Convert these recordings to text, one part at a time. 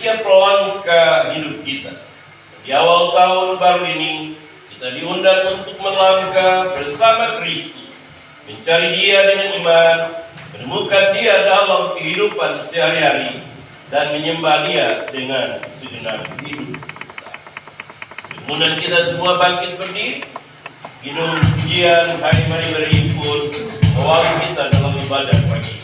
setiap langkah hidup kita. Di awal tahun baru ini, kita diundang untuk melangkah bersama Kristus, mencari Dia dengan iman, menemukan Dia dalam kehidupan sehari-hari, dan menyembah Dia dengan segenap hidup kita. Kemudian kita semua bangkit berdiri, hidup pujian, mari berhimpun, awal kita dalam ibadah pagi.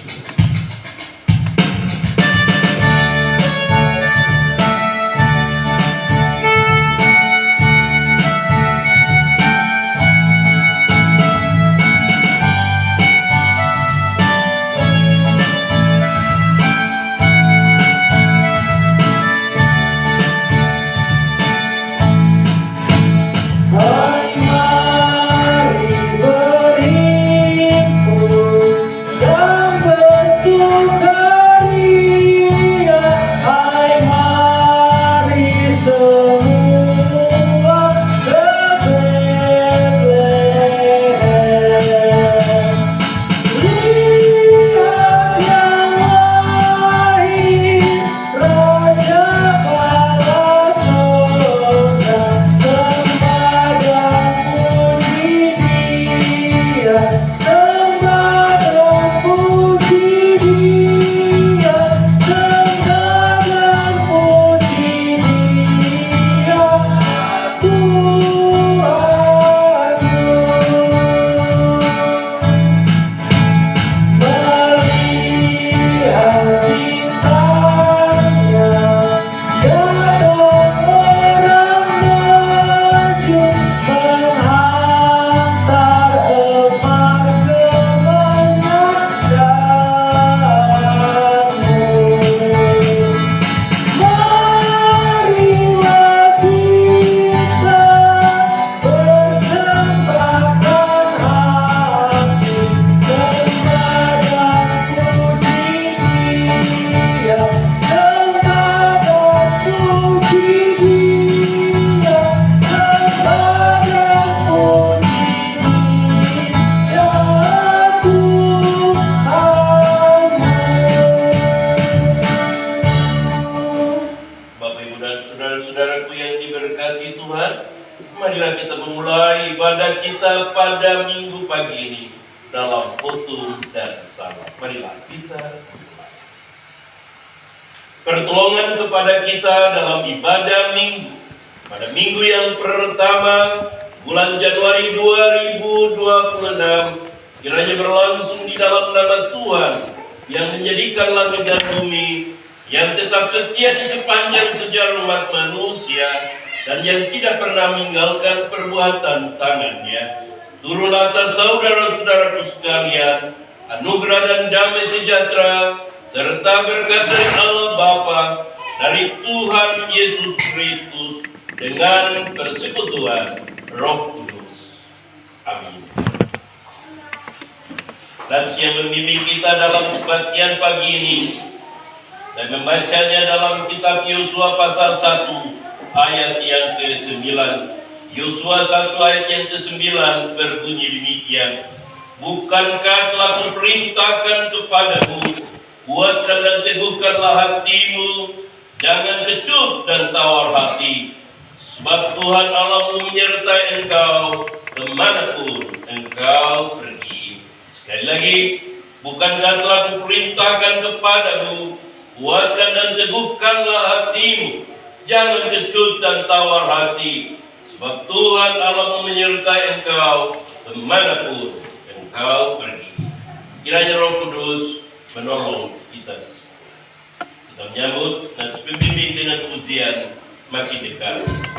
Marilah kita memulai ibadah kita pada minggu pagi ini dalam khotbah dan salat. Marilah kita pertolongan kepada kita dalam ibadah minggu. Pada minggu yang pertama bulan Januari 2026, kiranya berlangsung di dalam nama Tuhan yang menjadikan langit dan bumi, yang tetap setia di sepanjang sejarah umat manusia, dan yang tidak pernah meninggalkan perbuatan tangannya. Turunlah atas saudara-saudaraku sekalian anugerah dan damai sejahtera, serta berkat dari Allah Bapa, dari Tuhan Yesus Kristus, dengan persekutuan Roh Kudus. Amin. Dan yang membimbing kita dalam kebaktian pagi ini, dan membacanya dalam kitab Yosua pasal 1, ayat yang ke-9. Yosua 1 ayat yang ke-9 berbunyi demikian. Bukankah telah kuperintahkan kepadamu, kuatkan dan teguhkanlah hatimu, jangan kecut dan tawar hati, sebab Tuhan Allahmu menyertai engkau kemanapun engkau pergi. Sekali lagi, bukankah telah kuperintahkan kepadamu, kuatkan dan teguhkanlah hatimu, jangan kecut dan tawar hati, sebab Tuhan Allahmu menyertai engkau kemanapun engkau pergi. Kiranya Roh Kudus menolong kita. Kita menyambut dan pembimbing dengan pujian makin dekat. Makin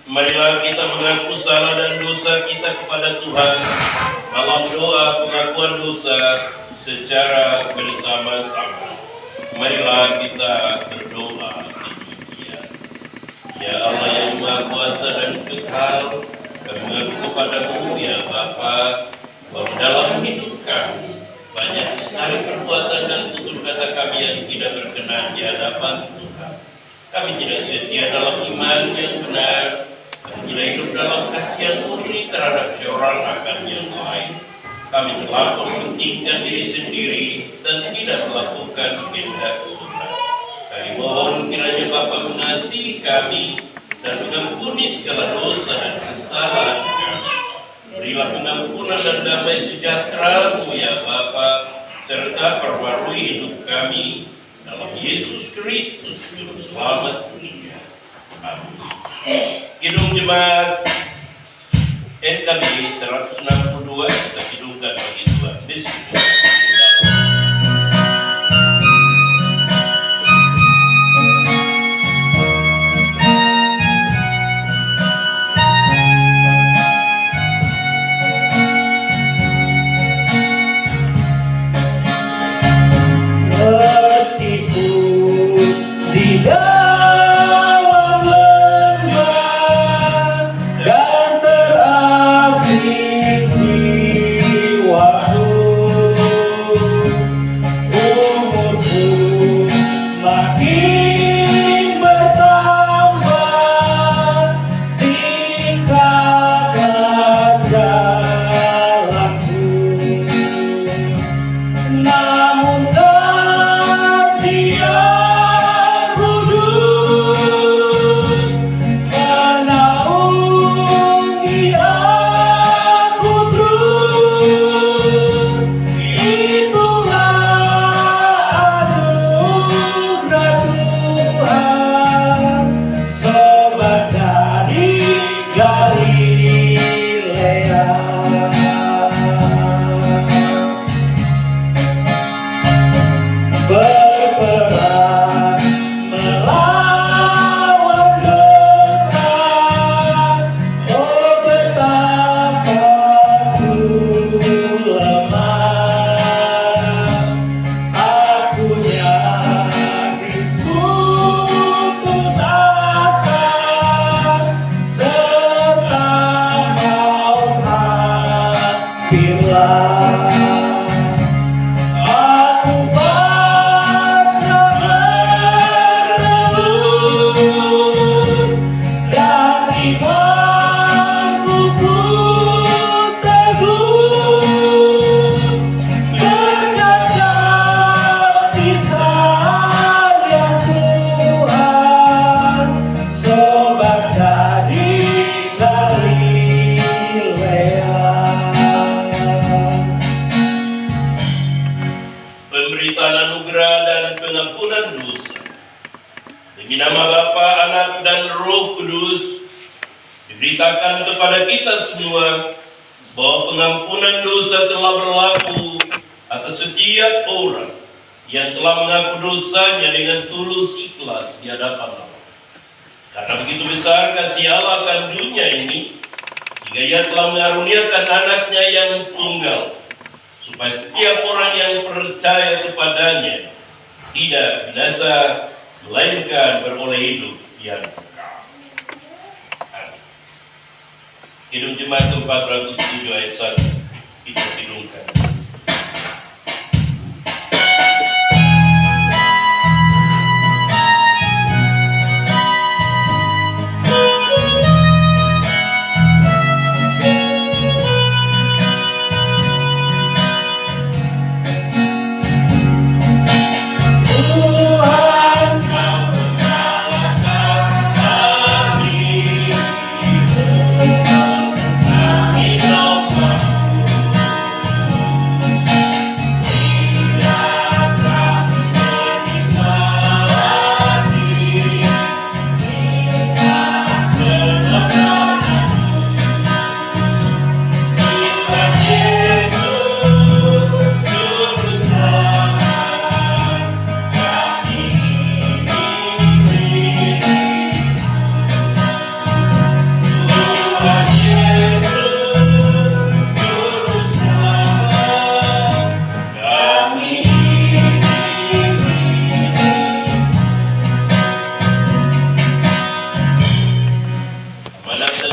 Marilah kita mengaku salah dan dosa kita kepada Tuhan dalam doa pengakuan dosa secara bersama-sama. Marilah kita berdoa demikian. Ya Allah yang Maha Kuasa dan Kekal, kami mengaku kepadamu ya Bapa, bahwa dalam hidup kami banyak sekali perbuatan dan tutur kata kami yang tidak berkenan di hadapan Tuhan. Kami tidak setia dalam iman yang benar, kami tidak hidup dalam kasih yang murni terhadap seorang akan yang lain. Kami telah mementingkan diri sendiri dan tidak melakukan kehendak Tuhan. Kami mohon kiranya Bapa mengasihi kami dan mengampuni segala dosa dan kesalahan kami. Berilah pengampunan dan damai sejahtera-Mu ya Bapa, serta perbarui hidup kami dalam Yesus Kristus Juru Selamat dunia. Amin. Kidung Jemaat NKB 162 kita kidungkan bagi Tuhan. Bismillah. Diberitakan kepada kita semua bahwa pengampunan dosa telah berlaku atas setiap orang yang telah mengaku dosanya dengan tulus ikhlas di hadapan Allah. Karena begitu besar kasih Allah akan dunia ini, sehingga Ia telah mengaruniakan anaknya yang tunggal, supaya setiap orang yang percaya kepadanya tidak binasa, melainkan beroleh hidup yang kekal. Kidung Jemaat 407 ayat 1 kita kidungkan.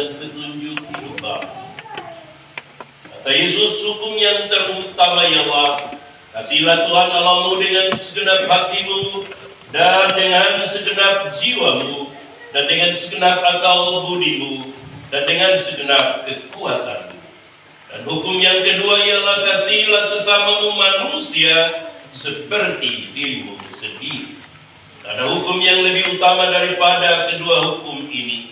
dan petunjuk hidup kami. Kata Yesus, hukum yang terutama ialah, kasihlah Tuhan Allahmu dengan segenap hatimu, dan dengan segenap jiwamu, dan dengan segenap akal budimu, dan dengan segenap kekuatanmu. Dan hukum yang kedua ialah, kasihilah sesamamu manusia seperti dirimu sendiri. Ada hukum yang lebih utama daripada kedua hukum ini.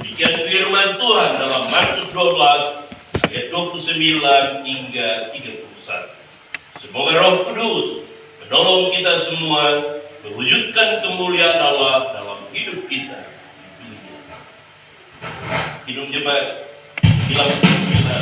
Demikian firman Tuhan dalam Markus 12 ayat 29 hingga 31. Semoga Roh Kudus menolong kita semua mewujudkan kemuliaan Allah dalam hidup kita di dunia. Hidup jemaat, hilang kita.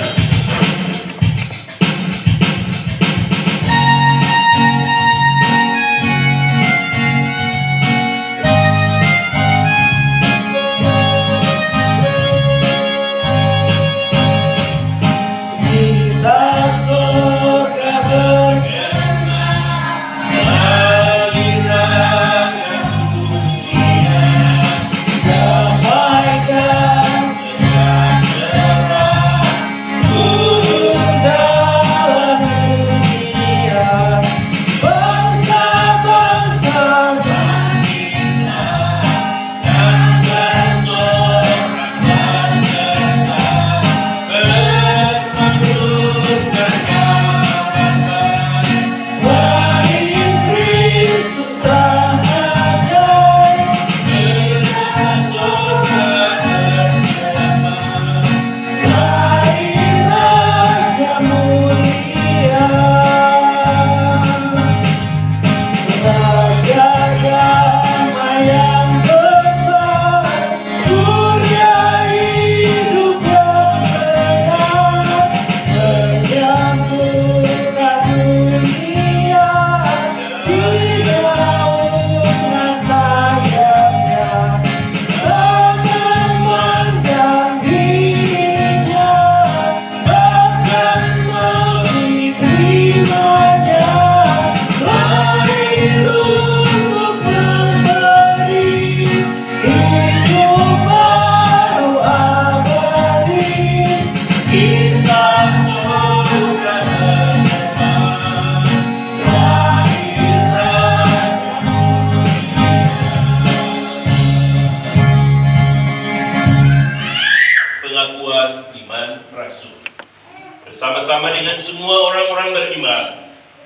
Bersama-sama dengan semua orang-orang beriman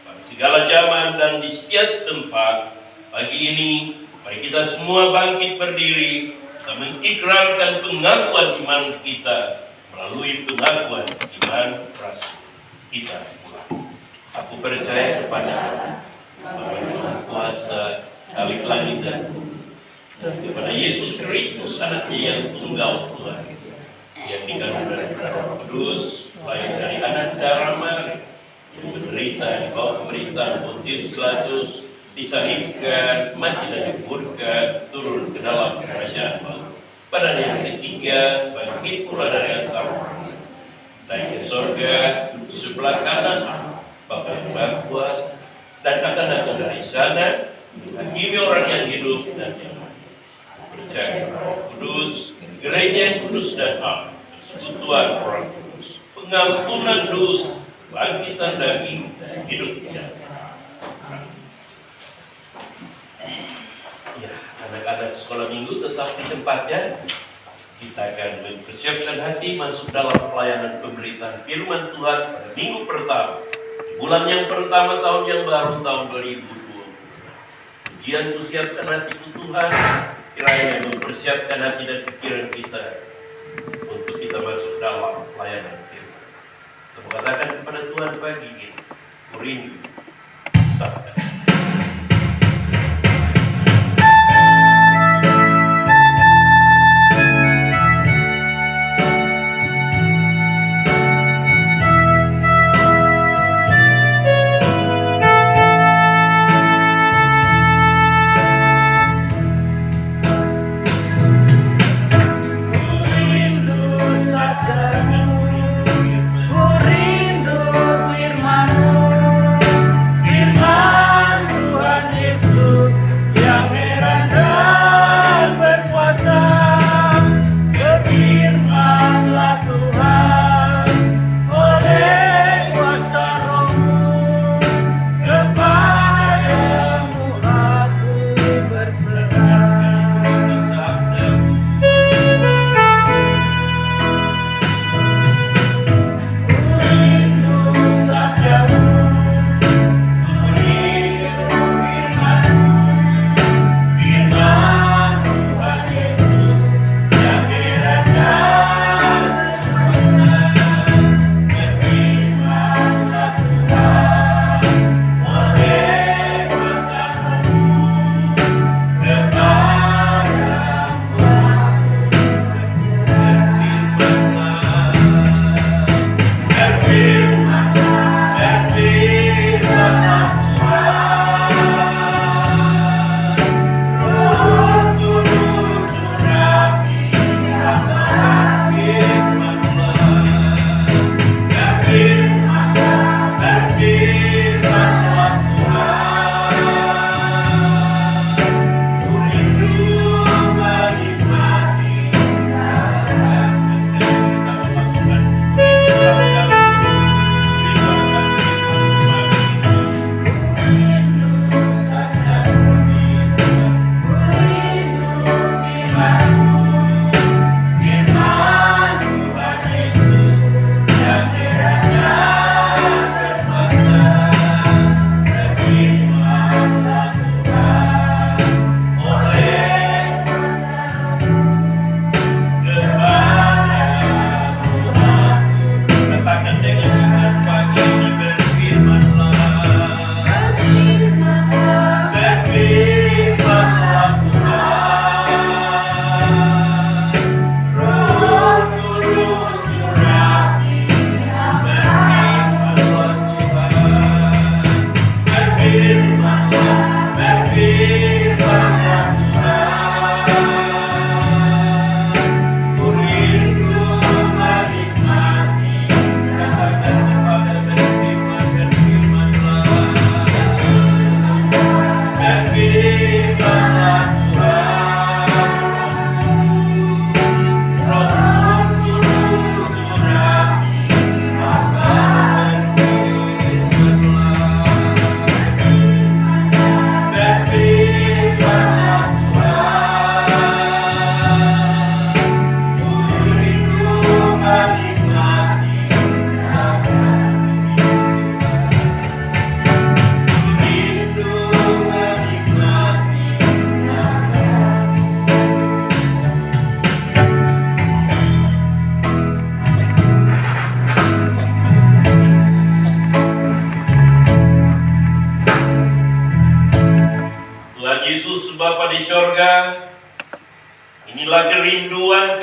pada segala zaman dan di setiap tempat, pagi ini mari kita semua bangkit berdiri dan mengikrarkan pengakuan iman kita melalui pengakuan iman rasul. Kita ulang. Aku percaya kepada Allah, Bapa yang kuasa Khalik langit dan bumi, dan kepada Yesus Kristus anaknya yang tunggal Tuhan, yang dikandung dari Roh Kudus, lahir dari anak darah Maria, yang menderita di bawah pemerintahan Pontius Pilatus, disalibkan, mati dan dikuburkan, turun ke dalam kerajaan Allah. Pada hari yang ketiga, bangkit pula dari antara orang, naik ke surga, sebelah kanan Bapa yang Maha Kuasa, dan akan datang dari sana menghakimi orang yang hidup dan yang mati. Percaya Roh Kudus, gereja yang kudus dan am, persekutuan orang kudus, pengampunan dosa, bangkitan daging, dan hidup yang ya, anak-anak sekolah minggu tetap di tempatnya. Kita akan mempersiapkan hati masuk dalam pelayanan pemberitaan firman Tuhan pada minggu pertama, di bulan yang pertama tahun yang baru, tahun 2020. Ujian siapkan hatiku Tuhan, kiranya mempersiapkan hati dan pikiran kita untuk kita masuk dalam pelayanan firman. Kita mengatakan kepada Tuhan pagi ini, ku rindu sabda. Ku rindu firman-Mu.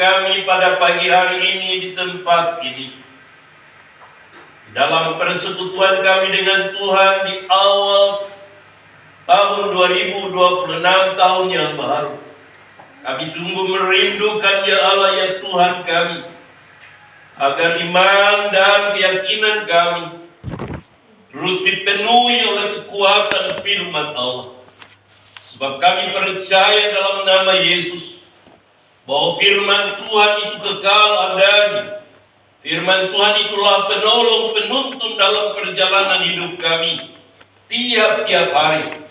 kami pada pagi hari ini di tempat ini. Dalam persekutuan kami dengan Tuhan di awal tahun 2026, tahun yang baru. Kami sungguh merindukan ya Allah ya Tuhan kami, agar iman dan keyakinan kami terus dipenuhi oleh kekuatan firman Allah. Sebab kami percaya dalam nama Yesus bahwa firman Tuhan itu kekal adanya. Firman Tuhan itulah penolong penuntun dalam perjalanan hidup kami tiap-tiap hari.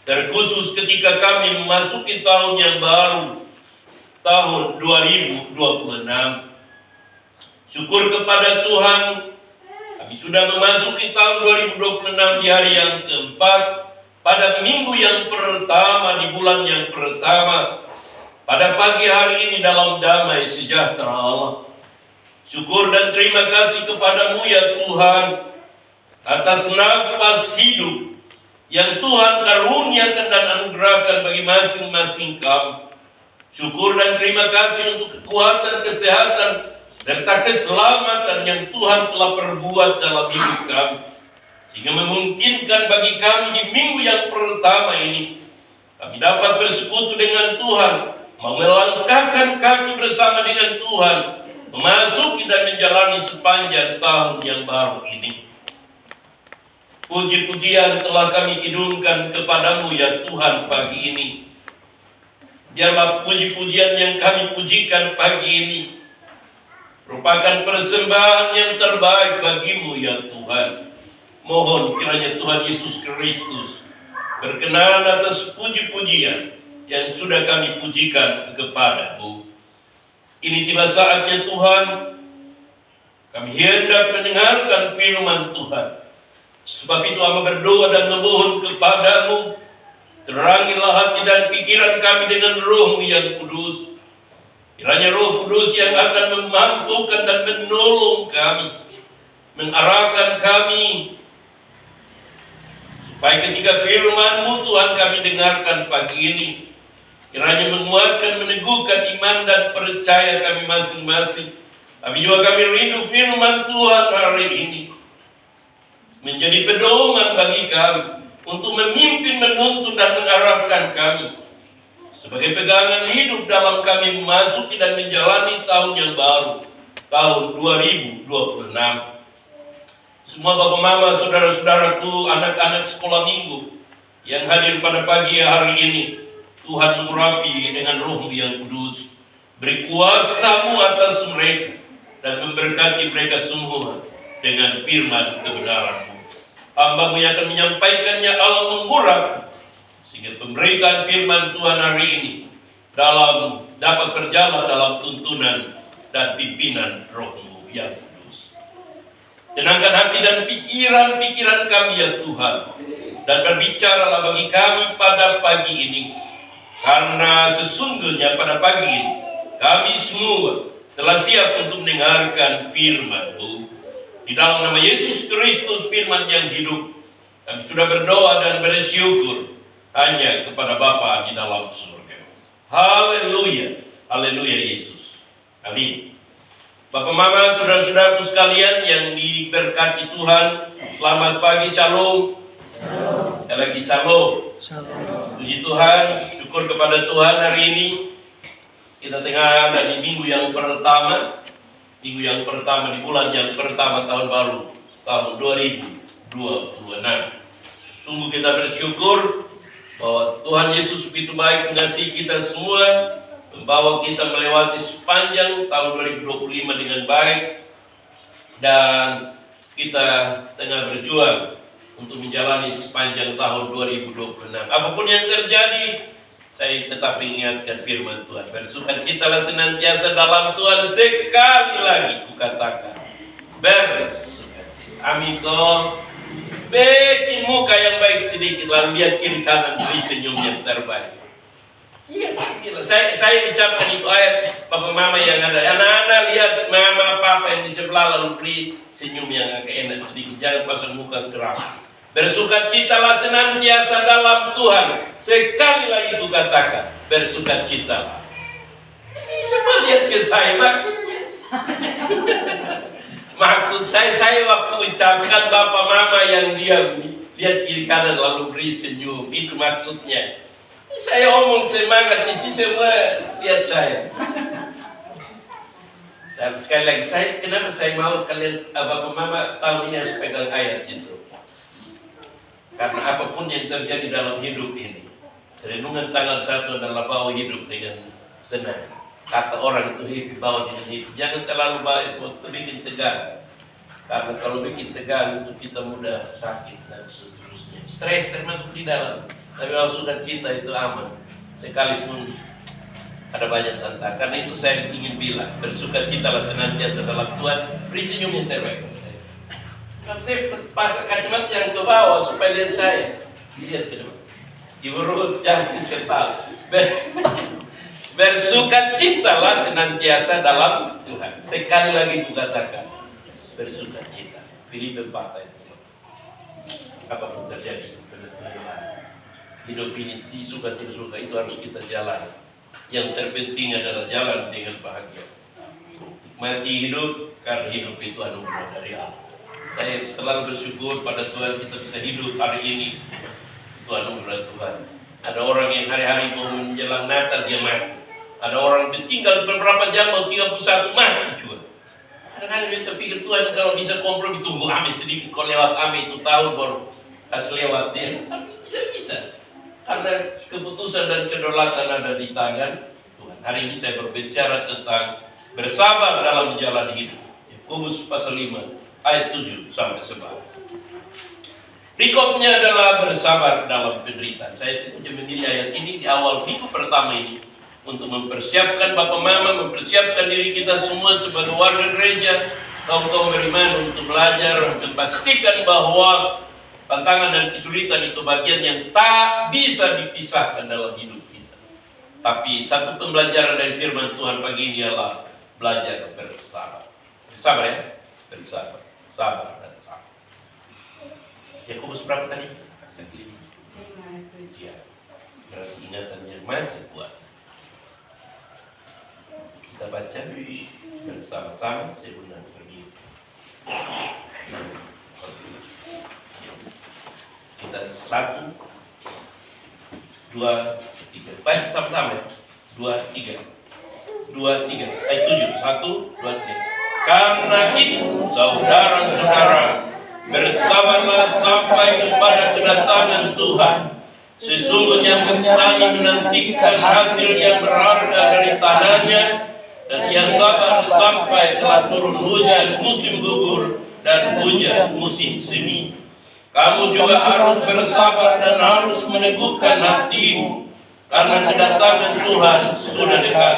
Terkhusus ketika kami memasuki tahun yang baru, tahun 2026. Syukur kepada Tuhan, kami sudah memasuki tahun 2026 di hari yang keempat, pada minggu yang pertama di bulan yang pertama, pada pagi hari ini dalam damai sejahtera Allah. Syukur dan terima kasih kepadamu ya Tuhan atas nafas hidup yang Tuhan karuniakan dan anugerahkan bagi masing-masing kami. Syukur dan terima kasih untuk kekuatan, kesehatan, serta keselamatan yang Tuhan telah perbuat dalam hidup kami, sehingga memungkinkan bagi kami di minggu yang pertama ini kami dapat bersekutu dengan Tuhan, melangkahkan kaki bersama dengan Tuhan, memasuki dan menjalani sepanjang tahun yang baru ini. Puji-pujian telah kami kidungkan kepadamu ya Tuhan pagi ini. Biarlah puji-pujian yang kami pujikan pagi ini merupakan persembahan yang terbaik bagimu ya Tuhan. Mohon kiranya Tuhan Yesus Kristus berkenan atas puji-pujian yang sudah kami pujikan kepadamu. Ini tiba saatnya Tuhan, kami hendak mendengarkan firman Tuhan. Sebab itu hamba berdoa dan memohon kepadamu, terangilah hati dan pikiran kami dengan Roh-Mu yang kudus. Kiranya Roh Kudus yang akan memampukan dan menolong kami, mengarahkan kami, supaya ketika firman-Mu Tuhan kami dengarkan pagi ini, kiranya menguatkan, meneguhkan iman dan percaya kami masing-masing. Tapi juga kami rindu firman Tuhan hari ini menjadi pedoman bagi kami untuk memimpin, menuntun dan mengarahkan kami sebagai pegangan hidup dalam kami memasuki dan menjalani tahun yang baru, tahun 2026. Semua bapak mama, saudara-saudaraku, anak-anak sekolah minggu yang hadir pada pagi hari ini, Tuhan mengurapi dengan Roh-Mu yang kudus. Beri kuasa-Mu atas mereka dan memberkati mereka semua dengan firman kebenaran-Mu. Hamba-Mu yang akan menyampaikannya, Allah mengurapi sehingga pemberitaan firman Tuhan hari ini dapat berjalan dalam tuntunan dan pimpinan Roh-Mu yang kudus. Tenangkan hati dan pikiran-pikiran kami ya Tuhan, dan berbicaralah bagi kami pada pagi ini, karena sesungguhnya pada pagi ini kami semua telah siap untuk mendengarkan firman-Mu. Di dalam nama Yesus Kristus, firman yang hidup, kami sudah berdoa dan bersyukur hanya kepada Bapa di dalam surga. Haleluya, haleluya Yesus. Amin. Bapak mama, saudara-saudaraku sekalian yang diberkati Tuhan, selamat pagi, shalom. Shalom. Sekali lagi shalom. Shalom. Puji Tuhan, syukur kepada Tuhan hari ini. Kita tengah ada di minggu yang pertama di bulan yang pertama tahun baru, tahun 2026. Sungguh kita bersyukur bahwa Tuhan Yesus begitu baik mengasihi kita semua, membawa kita melewati sepanjang tahun 2025 dengan baik, dan kita tengah berjuang untuk menjalani sepanjang tahun 2026. Apapun yang terjadi, saya tetap mengingatkan firman Tuhan. Bersukacitalah senantiasa dalam Tuhan, sekali lagi kukatakan, bersukacita. Amin toh. Bikin muka yang baik sedikit, lalu lihat kiri kanan, beri senyum yang terbaik. Iya, saya ucapkan itu ayat papa mama yang ada. Anak-anak lihat mama papa yang di sebelah, lalu beri senyum yang agak enak sedikit. Jangan pasang muka keras. Bersukacitalah senantiasa dalam Tuhan. Sekali lagi kukatakan, bersukacitalah. Bisa Coba lihat ke saya maksudnya. Maksud saya waktu ucapkan Bapak Mama yang diam, lihat kiri kanan lalu beri senyum, itu maksudnya. Saya omong semangat, isi semua lihat saya. Dan sekali lagi, kenapa saya mau kalian, Bapak Mama tahun ini harus pegang ayat itu. Karena apapun yang terjadi dalam hidup ini, renungan tanggal 1 adalah bawa hidup dengan senang. Kata orang itu hidup, bawa dengan hidup. Jangan terlalu bawa itu bikin tegang. Karena kalau bikin tegang itu kita mudah sakit dan seterusnya. Stres termasuk di dalam. Tapi kalau sudah cinta itu aman. Sekalipun ada banyak tantangan. Karena itu saya ingin bilang, bersukacitalah senantiasa dalam Tuhan. Beri senyum yang terbaik. Saya pasang kacamata yang ke bawah supaya lihat saya. Lihat ke depan. Diurut jangan ketawa. Bersukacitalah senantiasa dalam Tuhan. Sekali lagi katakan, bersukacita. Filipi 4 ayat 5. Apapun terjadi, hidup ini suka tidak suka itu harus kita jalan. Yang terpenting adalah jalan dengan bahagia. Nikmati hidup karena hidup itu anugerah dari Allah. Saya selalu bersyukur pada Tuhan kita bisa hidup hari ini. Itu anugerah Tuhan. Ada orang yang hari-hari mau menjelang Natal dia mati. Ada orang yang tinggal beberapa jam mau 31 mati juga. Kadang-kadang kita pikir Tuhan kalau bisa kompromi tunggu ame sedikit kalau lewat ame itu tahun baru harus lewat dia. Tapi tidak bisa. Karena keputusan dan kedaulatan ada di tangan Tuhan. Hari ini saya berbicara tentang bersabar dalam menjalani hidup. Yakobus pasal 5 ayat 7 sampai 11. Rikopnya adalah bersabar dalam penderitaan. Saya sengaja memilih ayat ini di awal minggu pertama ini untuk mempersiapkan Bapak Mama, mempersiapkan diri kita semua sebagai warga gereja, kaum-kaum beriman untuk belajar, memastikan bahwa tantangan dan kesulitan itu bagian yang tak bisa dipisahkan dalam hidup kita. Tapi satu pembelajaran dari firman Tuhan pagi ini adalah belajar bersabar. Bersabar ya? Bersabar. Sabar dan sabar. Yakobus berapa tadi? Ya. Berarti ingatannya masih kuat. Kita baca bersama-sama sebelum pergi. Kita 1, 2, 3. Baca sama-sama ya. 2, 3. 2, 3. Ayat 7. 1, 2, 3. Karena itu, saudara-saudara, bersabarlah sampai kepada kedatangan Tuhan. Sesungguhnya petani menantikan hasil yang berharga dari tanahnya, dan ia sabar sampai telah turun hujan musim gugur dan hujan musim semi. Kamu juga harus bersabar dan harus meneguhkan hatimu, karena kedatangan Tuhan sudah dekat.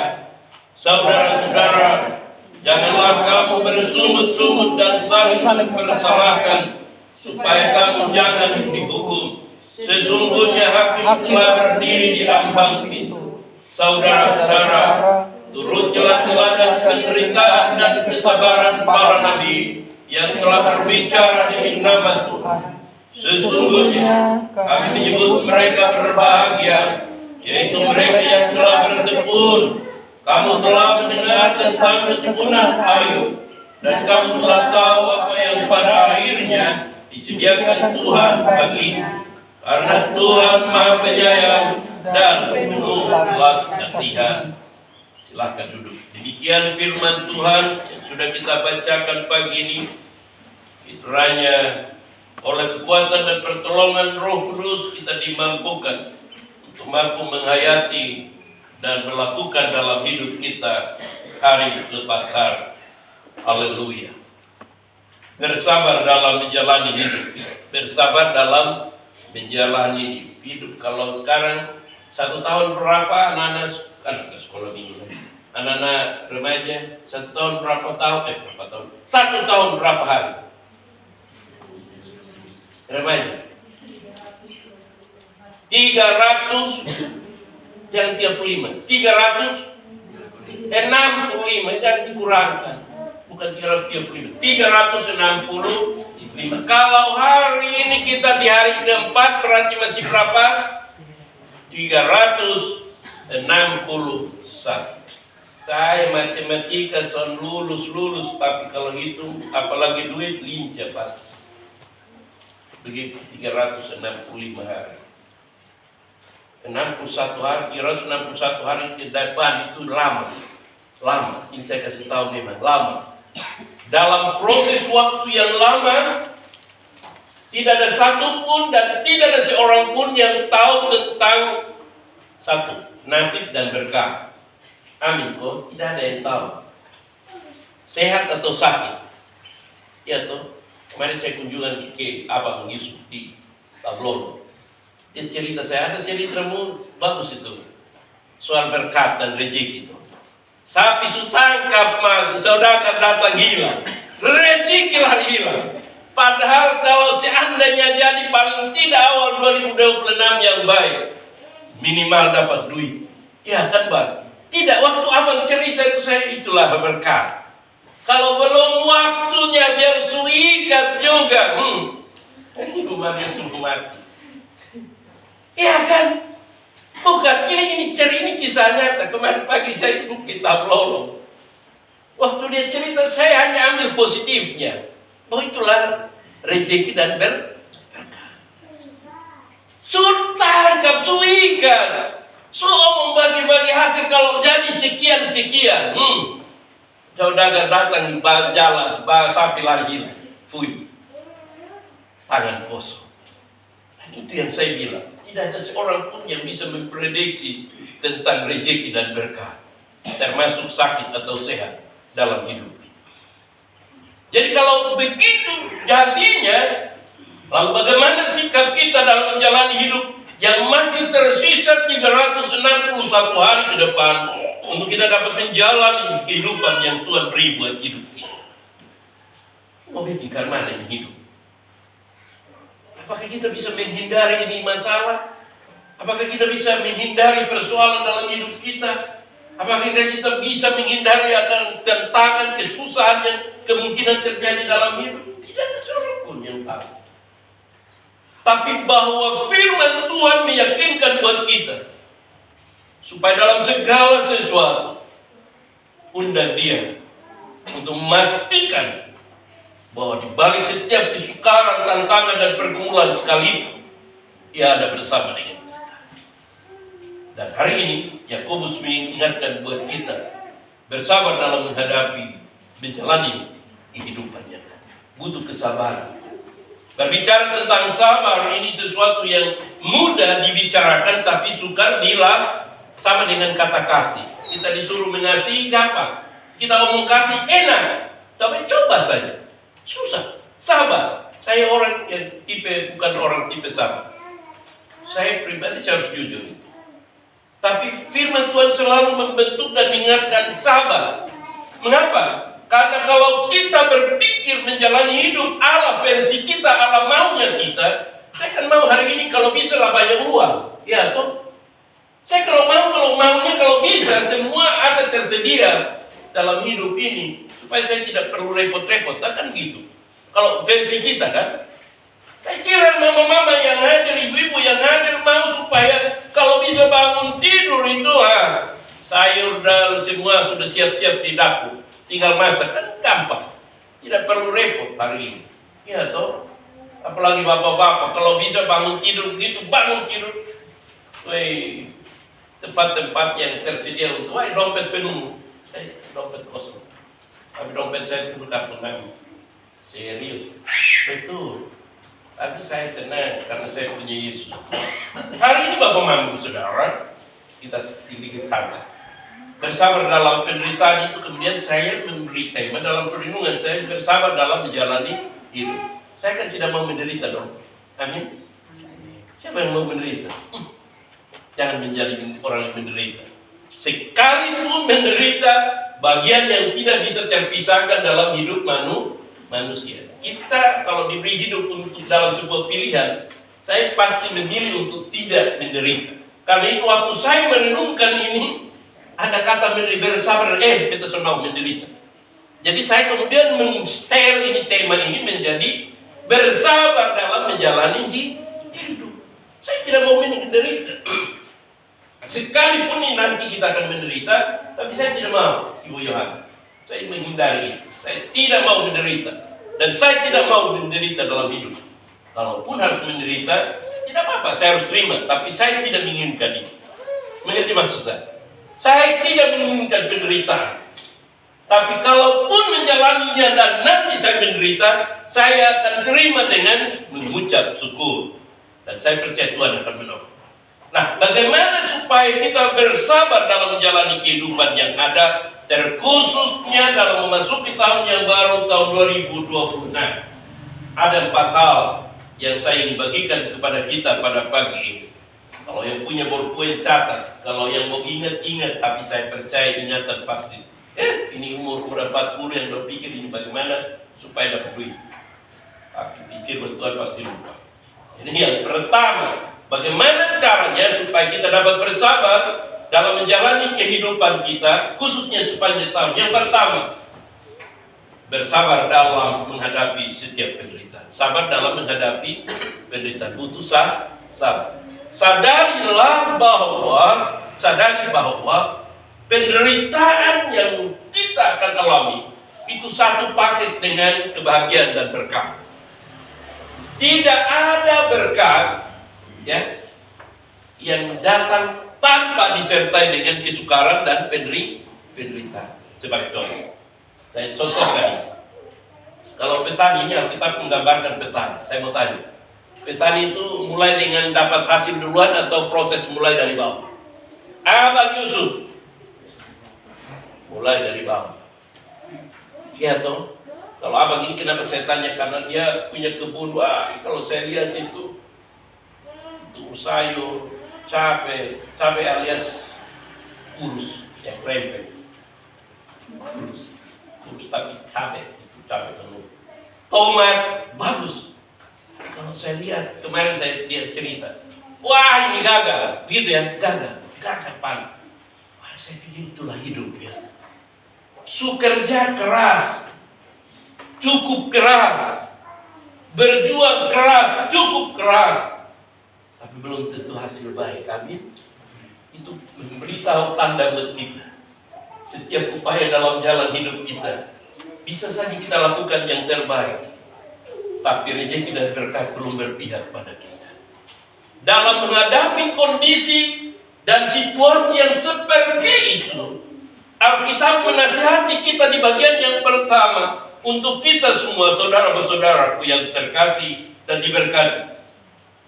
Saudara-saudara, janganlah kamu bersungut-sungut dan saling mempersalahkan, supaya kamu jangan dihukum. Sesungguhnya hakim telah berdiri di ambang pintu. Saudara-saudara, turutlah teladan penderitaan dan kesabaran para nabi yang telah berbicara demi nama Tuhan. Sesungguhnya kami menyebut mereka berbahagia, yaitu mereka yang telah bertekun. Kamu telah mendengar tentang keteguhan Ayub, dan kamu telah tahu apa yang pada akhirnya disediakan Tuhan baginya. Karena Tuhan Maha Penyayang dan penuh belas kasihan. Silahkan duduk. Demikian firman Tuhan yang sudah kita bacakan pagi ini. Kiranya oleh kekuatan dan pertolongan Roh Kudus kita dimampukan untuk mampu menghayati dan melakukan dalam hidup kita hari lepas hari. Haleluya. Bersabar dalam menjalani hidup. Bersabar dalam menjalani hidup. Kalau sekarang 1 tahun berapa anak-anak sekolah minggu, anak-anak remaja 1 tahun berapa tahun? Berapa tahun? 1 tahun berapa hari? Remaja 300, jangan 35, 365, jangan dikurangkan, bukan 335, 365. Kalau hari ini kita di hari keempat berarti masih berapa? 361. Saya matematika son lulus, tapi kalau hitung apalagi duit lincah pasti. Begitu 365 hari. 61 hari, 361 hari ke depan itu lama. Ini saya kasih tahu memang lama. Dalam proses waktu yang lama, tidak ada satupun dan tidak ada seorang pun yang tahu tentang satu, nasib dan berkah. Amin kok, tidak ada yang tahu. Sehat atau sakit. Ya toh, kemarin saya kunjungan ke Abang Yusuf di Tablon. Dia cerita, saya ada ceritamu bagus itu. Soal berkat dan rezeki itu. Sapi su tangkap mag, saudara datang hilang. Rezeki lah hilang. Padahal kalau seandainya jadi paling tidak awal 2026 yang baik, minimal dapat duit. Ya kan Bang? Tidak, waktu abang cerita itu saya itulah berkat. Kalau belum waktunya biar suikat juga. Ini umatnya suruh mati. Ya kan? Bukan, ini kisah nyata. Kemarin pagi saya kita lolong. Waktu dia cerita saya hanya ambil positifnya. Oh itulah rezeki dan berkah. Tangkap, suikan. Membagi-bagi hasil kalau jadi sekian. Saudara datang jalan, sapi lari hilang. Fui. Tangan kosong. Dan itu yang saya bilang. Tidak ada seorang pun yang bisa memprediksi tentang rezeki dan berkah. Termasuk sakit atau sehat dalam hidup. Jadi kalau begitu jadinya, lalu bagaimana sikap kita dalam menjalani hidup yang masih tersisa 361 hari ke depan untuk kita dapat menjalani kehidupan yang Tuhan beri buat hidup kita. Mau bikin mana yang hidup? Apakah kita bisa menghindari ini masalah? Apakah kita bisa menghindari persoalan dalam hidup kita? Apakah kita bisa menghindari akan tantangan, kesusahan yang kemungkinan terjadi dalam hidup? Tidak ada seorang pun yang tahu. Tapi bahwa firman Tuhan meyakinkan buat kita supaya dalam segala sesuatu undang dia untuk memastikan bahwa di balik setiap kesukaran, tantangan dan pergumulan sekalipun ia ada bersama dengan kita. Dan hari ini Yakobus mengingatkan buat kita bersabar dalam menghadapi, menjalani kehidupan yang butuh kesabaran. Berbicara tentang sabar ini sesuatu yang mudah dibicarakan tapi sukar sama dengan kata kasih. Kita disuruh mengasihi gampang. Kita omong kasih enak, tapi coba saja. Susah. Sabar. Saya orang yang bukan orang tipe sabar. Saya pribadi saya harus jujur. Tapi firman Tuhan selalu membentuk dan mengingatkan sabar. Mengapa? Karena kalau kita berpikir menjalani hidup ala versi kita, ala maunya kita, saya kan mau hari ini kalau bisa lah banyak uang. Ya toh? Saya kalau maunya kalau bisa semua ada tersedia dalam hidup ini supaya saya tidak perlu repot-repot, kan gitu. Kalau versi kita kan, saya kira mama-mama yang hadir, ibu-ibu yang hadir mau supaya kalau bisa bangun tidur itu sayur dan semua sudah siap-siap di dapur, tinggal masak kan gampang, tidak perlu repot hari ini. Ya toh, apalagi bapak-bapak kalau bisa bangun tidur begitu, bangun tidur, tempat-tempat yang tersedia untuk dompet penuh. Saya dompet kosong, tapi dompet saya penuh kartu nama. Serius, betul. Tapi saya senang karena saya punya Yesus. Hari ini Bapak Mama Saudara, kita sedikit santai. Bersabar dalam penderitaan itu, kemudian saya memberi tema dalam perlindungan saya bersabar dalam menjalani hidup. Saya kan tidak mau menderita dong. Amin. Siapa yang mau menderita? Jangan menjadi orang yang menderita. Sekalipun menderita, bagian yang tidak bisa terpisahkan dalam hidup manusia. Kita kalau diberi hidup untuk dalam sebuah pilihan, saya pasti memilih untuk tidak menderita. Karena itu waktu saya merenungkan ini, ada kata bersabar, kita semua menderita. Jadi saya kemudian men-stel ini tema ini menjadi bersabar dalam menjalani hidup. Saya tidak mau menderita. Sekalipun ini nanti kita akan menderita, tapi saya tidak mau, Ibu Yohana. Saya menghindari. Saya tidak mau menderita. Dan saya tidak mau menderita dalam hidup. Kalaupun harus menderita, tidak apa-apa, saya harus terima. Tapi saya tidak menginginkan itu. Mengerti maksud saya? Saya tidak menginginkan penderitaan. Tapi kalaupun menjalaninya dan nanti saya menderita, saya akan terima dengan mengucap syukur. Dan saya percaya Tuhan akan menolong. Nah, bagaimana supaya kita bersabar dalam menjalani kehidupan yang ada, terkhususnya dalam memasuki tahun yang baru, tahun 2026. Ada 4 hal yang saya ingin bagikan kepada kita pada pagi ini. Kalau yang punya bolpen catat, kalau yang mau ingat-ingat, tapi saya percaya ingatan pasti. Ini umur 40 yang berpikir ini bagaimana supaya dapat duit. Tapi pikir Tuhan pasti lupa. Ini yang pertama. Bagaimana caranya supaya kita dapat bersabar dalam menjalani kehidupan kita, khususnya sepanjang tahun. Yang pertama, bersabar dalam menghadapi setiap penderitaan. Sabar dalam menghadapi penderitaan. Butuh sabar. Sadari bahwa penderitaan yang kita akan alami itu satu paket dengan kebahagiaan dan berkah. Tidak ada berkat yang datang tanpa disertai dengan kesukaran dan penderitaan. Sebagai contoh, saya contohkan. Kalau petani, ini Alkitab menggambarkan petani. Saya mau tanya, petani itu mulai dengan dapat hasil duluan atau proses mulai dari bawah? Abang Yusuf, mulai dari bawah. Iya toh? Kalau abang ini kenapa saya tanya? Karena dia punya kebun. Wah, kalau saya lihat itu sayur, cabai alias kurus, yang rempeh. Kurus tapi cabai, itu cabai penuh. Tomat, bagus. Kalau saya lihat, kemarin saya lihat cerita. Wah, ini gagal, begitu ya, gagal panen. Wah, saya pikir itulah hidup ya. Kerja keras, cukup keras, berjuang keras, cukup keras. Tapi belum tentu hasil baik, amin. Itu memberitahu tanda buat kita. Setiap upaya dalam jalan hidup kita, bisa saja kita lakukan yang terbaik, tapi rezeki dan berkat belum berpihak pada kita. Dalam menghadapi kondisi dan situasi yang seperti itu, Alkitab menasihati kita di bagian yang pertama, untuk kita semua, saudara-saudaraku yang terkasih dan diberkati.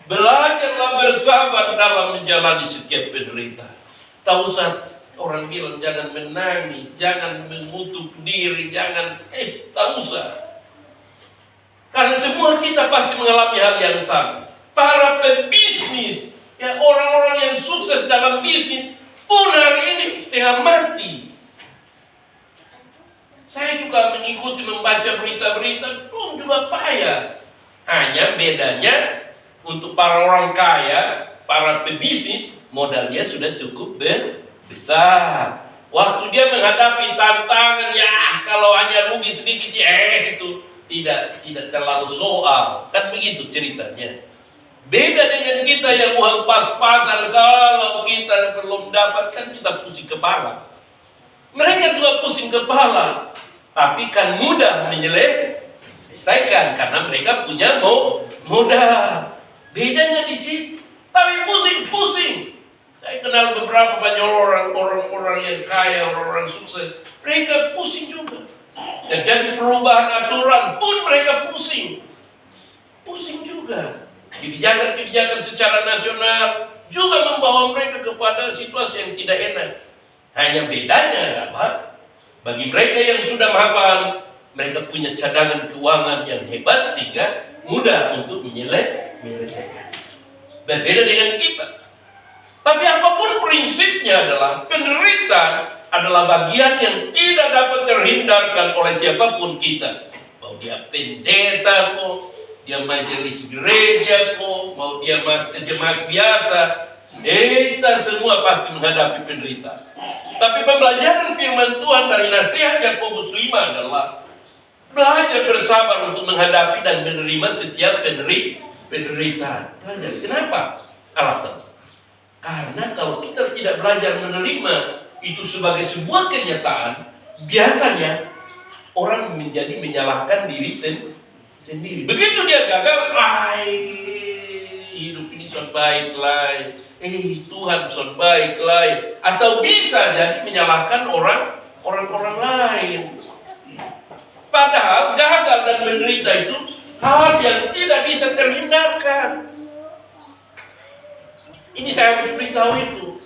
Belajarlah bersabar dalam menjalani setiap penderitaan. Tak usah orang bilang jangan menangis, jangan mengutuk diri, jangan tak usah. Karena semua kita pasti mengalami hal yang sama. Para pebisnis, orang-orang yang sukses dalam bisnis pun hari ini setengah mati. Saya juga mengikuti membaca berita-berita, pun juga payah. Hanya bedanya, untuk para orang kaya, para pebisnis, modalnya sudah cukup besar. Waktu dia menghadapi tantangan, kalau hanya rugi sedikit, itu tidak terlalu soal. Kan begitu ceritanya. Beda dengan kita yang uang pas-pasan, kalau kita belum dapat, kan kita pusing kepala. Mereka juga pusing kepala, tapi kan mudah menyelesaikan karena mereka punya modal. Bedanya di situ. Tapi pusing. Saya kenal beberapa banyak orang yang kaya, orang-orang sukses. Mereka pusing juga. Terjadi perubahan aturan pun mereka pusing. Pusing juga. Kebijakan-kebijakan secara nasional juga membawa mereka kepada situasi yang tidak enak. Hanya bedanya apa? Bagi mereka yang sudah mapan, mereka punya cadangan keuangan yang hebat sehingga mudah untuk menyelesaikan. Berbeda dengan kita. Tapi apapun prinsipnya adalah penderitaan adalah bagian yang tidak dapat terhindarkan oleh siapapun kita. Mau dia pendeta kok, dia majelis gereja kok, mau dia jemaat biasa, kita semua pasti menghadapi penderitaan. Tapi pembelajaran firman Tuhan dari nasihat Yakobus 5 adalah belajar bersabar untuk menghadapi dan menerima setiap penderitaan. Belajar. Kenapa? Alasan. Karena kalau kita tidak belajar menerima itu sebagai sebuah kenyataan, biasanya orang menjadi menyalahkan diri sendiri. Begitu dia gagal, hidup ini son baiklah, Tuhan son baiklah, atau bisa jadi menyalahkan orang lain. Padahal gagal dan menderita itu hal yang tidak bisa terhindarkan. Ini saya harus beritahu itu.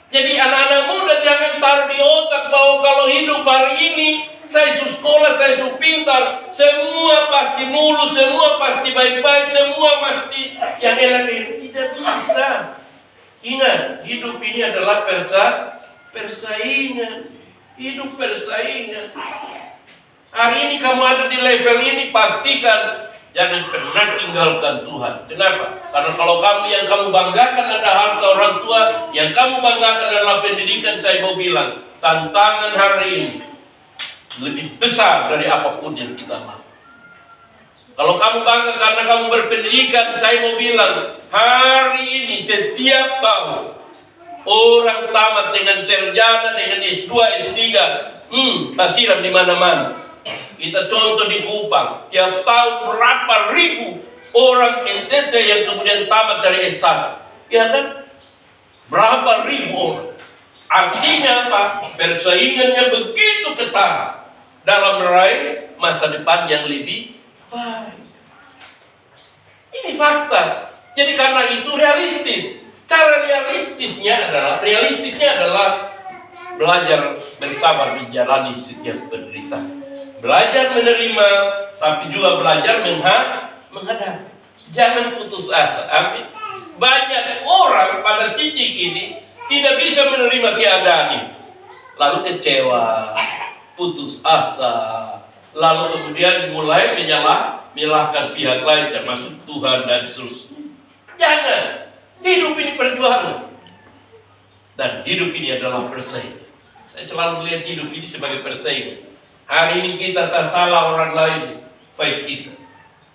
Jadi anak-anak muda jangan taruh di otak bahwa kalau hidup hari ini saya sekolah, saya pintar, semua pasti mulus, semua pasti baik-baik, semua pasti yang enak. Tidak bisa. Ingat, hidup ini adalah persaingan. Hidup persaingan. Hari ini kamu ada di level ini, pastikan jangan pernah tinggalkan Tuhan. Kenapa? Karena kalau yang kamu banggakan ada harta orang tua, yang kamu banggakan adalah pendidikan, saya mau bilang, tantangan hari ini lebih besar dari apapun yang kita lakukan. Kalau kamu bangga karena kamu berpendidikan, saya mau bilang, hari ini setiap tahun orang tamat dengan sarjana, dengan S2, S3, tasiram di mana-mana. Kita contoh di Kupang, tiap tahun berapa ribu orang NTT yang kemudian tamat dari S1, ya kan? Berapa ribu orang. Artinya apa? Persaingannya begitu ketat dalam meraih masa depan yang lebih baik. Ini fakta. Jadi karena itu realistis. Cara realistisnya adalah belajar bersabar menjalani setiap penderitaan. Belajar menerima, tapi juga belajar menghadapi. Jangan putus asa. Amin. Banyak orang pada titik ini tidak bisa menerima keadaan ini, lalu kecewa, putus asa, lalu kemudian mulai menyalahkan pihak lain termasuk Tuhan dan seterusnya. Jangan. Hidup ini perjuangan, dan hidup ini adalah persaingan. Saya selalu melihat hidup ini sebagai persaingan. Hari ini kita tak salah, orang lain fight kita.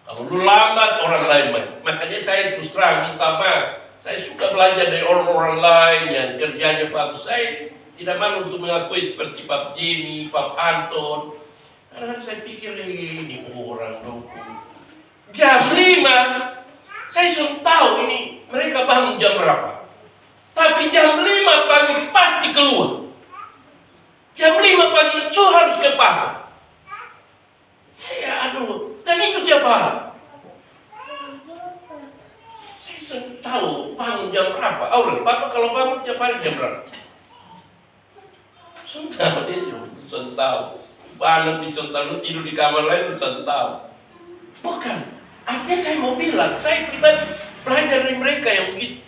Kalau lu lambat, orang lain main. Makanya saya terus terang minta maaf. Saya suka belajar dari orang-orang lain yang kerjanya bagus. Saya tidak malu untuk mengakui seperti Pak Jimmy, Pak Anton. Karena saya pikir ini orang dong. Jam 5, saya sudah tahu ini mereka bangun jam berapa. Tapi jam 5 pagi pasti keluar. Jam 5 pagi itu harus ke pasar. Saya dan itu tiap hari. Saya sudah tahu bangun jam berapa. Papa kalau bangun tiap hari jam berapa? Sudah dia sudah tahu. Bangun bisa tahu, tidur di kamar lain bisa tahu. Bukan. Artinya saya mau bilang, saya pribadi belajar dari mereka yang begitu.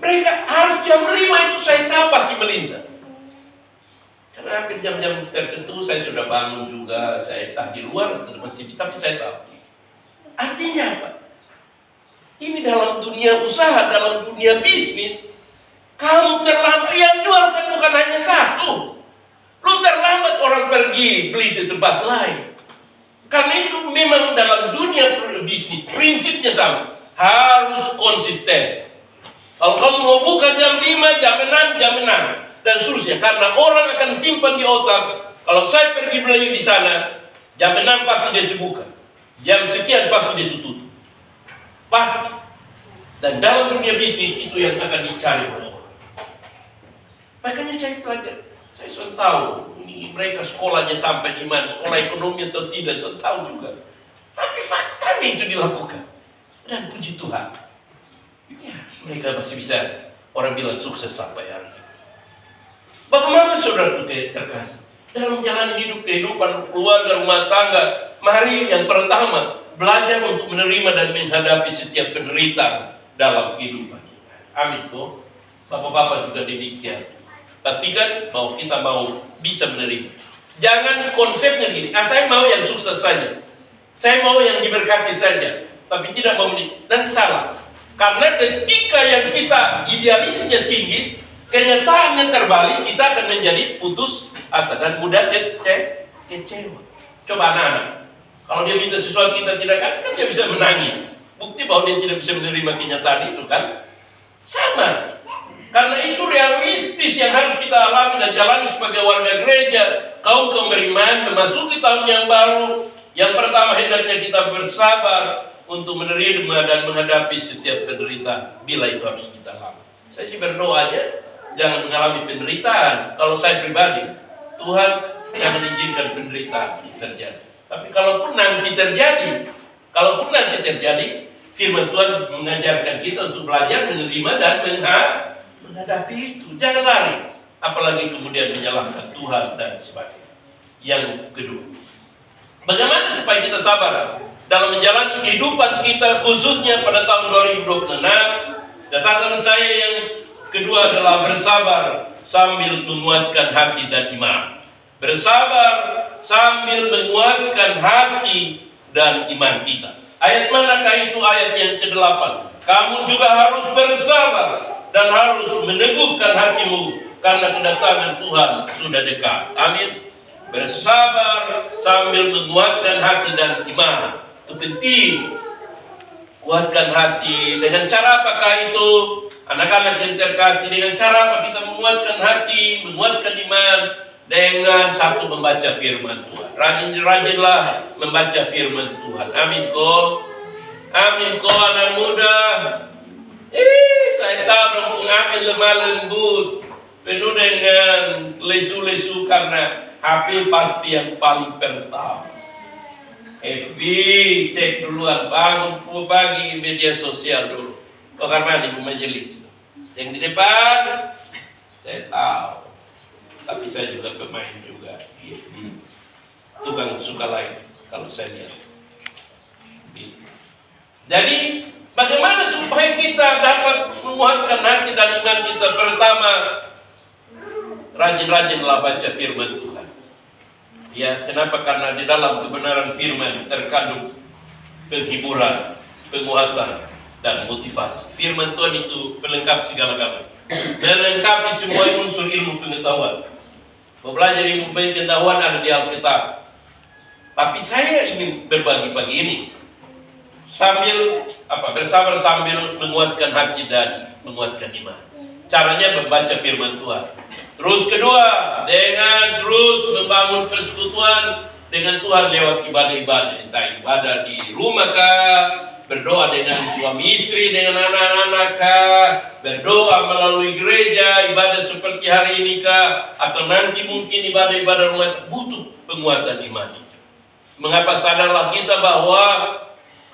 Mereka harus jam 5 itu saya tahu pasti melintas. Karena hampir jam-jam tertentu saya sudah bangun juga, saya entah di luar atau di masjid, tapi saya tahu. Artinya apa? Ini dalam dunia usaha, dalam dunia bisnis, kamu terlambat, yang jual kan bukan hanya satu. Lu terlambat orang pergi beli di tempat lain. Karena itu memang dalam dunia bisnis, prinsipnya sama. Harus konsisten. Kalau kamu mau buka jam 5, jam 6, jam 6. Dan seterusnya, karena orang akan simpan di otak, kalau saya pergi beli di sana, jam 6 pasti dia buka, jam sekian pasti dia tutup, pasti. Dan dalam dunia bisnis itu yang akan dicari oleh orang. Makanya saya belajar, saya sudah tahu ini mereka sekolahnya sampai di mana, sekolah ekonomi atau tidak, saya tahu juga. Tapi faktanya itu dilakukan, dan puji Tuhan, ya, mereka masih bisa, orang bilang sukses sampai hari ini. Bagaimana saudara terkasih dalam menjalani hidup, kehidupan keluarga, rumah tangga? Mari yang pertama belajar untuk menerima dan menghadapi setiap penderitaan dalam kehidupan. Amin toh. Bapak-bapak juga demikian. Pastikan bahwa kita mau bisa menerima. Jangan konsepnya gini, saya mau yang sukses saja, saya mau yang diberkati saja, tapi tidak mau nanti salah. Karena ketika yang kita idealisnya tinggi, kenyataannya terbalik, kita akan menjadi putus asa dan mudah kecewa. Coba anak-anak, kalau dia minta sesuatu kita tidak kasih, kan dia bisa menangis. Bukti bahwa dia tidak bisa menerima kenyataan itu kan. Sama. Karena itu realistis yang harus kita alami dan jalani sebagai warga gereja. Kaum beriman memasuki tahun yang baru. Yang pertama, hendaknya kita bersabar untuk menerima dan menghadapi setiap penderitaan bila itu harus kita alami. Saya sih berdoa aja jangan mengalami penderitaan. Kalau saya pribadi, Tuhan jangan izinkan penderitaan terjadi. Tapi kalaupun nanti terjadi, firman Tuhan mengajarkan kita untuk belajar menerima dan menghadapi itu. Jangan lari, apalagi kemudian menyalahkan Tuhan dan sebagainya. Yang kedua, bagaimana supaya kita sabar dalam menjalani kehidupan kita khususnya pada tahun 2026? Catatan saya yang kedua adalah bersabar sambil menguatkan hati dan iman. Bersabar sambil menguatkan hati dan iman kita. Ayat manakah itu? Ayat yang ke-8. Kamu juga harus bersabar dan harus meneguhkan hatimu karena kedatangan Tuhan sudah dekat. Amin. Bersabar sambil menguatkan hati dan iman. Itu penting. Kuatkan hati. Dengan cara apakah itu? Anak-anak yang terkasih, dengan cara apa kita menguatkan hati, menguatkan iman? Dengan satu, membaca firman Tuhan. Rajin-rajinlah membaca firman Tuhan. Amin ko. Amin ko anak muda. Saya tahu dong pengambil lemah lembut, penuh dengan lesu-lesu karena HP pasti yang paling pertama. FB cek duluan, bangun pagi media sosial dulu. Kok karena di majelis yang di depan saya tahu, tapi saya juga pemain juga di tukang suka lain kalau saya lihat. Jadi bagaimana supaya kita dapat menguatkan hati dan iman kita? Pertama, rajin-rajinlah baca firman Tuhan. Ya, kenapa? Karena di dalam kebenaran firman terkandung penghiburan, penguatan, dan motivasi. Firman Tuhan itu pelengkap segala-galanya. Melengkapi semua unsur ilmu pengetahuan. Mau belajar ilmu pengetahuan ada di Alkitab. Tapi saya ingin berbagi pagi ini sambil bersabar sambil menguatkan hati dan menguatkan iman. Caranya membaca firman Tuhan. Terus kedua, dengan terus membangun persekutuan dengan Tuhan lewat ibadah-ibadah. Entah ibadah di rumah kah, berdoa dengan suami istri, dengan anak-anak kah, berdoa melalui gereja, ibadah seperti hari ini kah, atau nanti mungkin ibadah-ibadah rumah, butuh penguatan iman itu. Mengapa? Sadarlah kita bahwa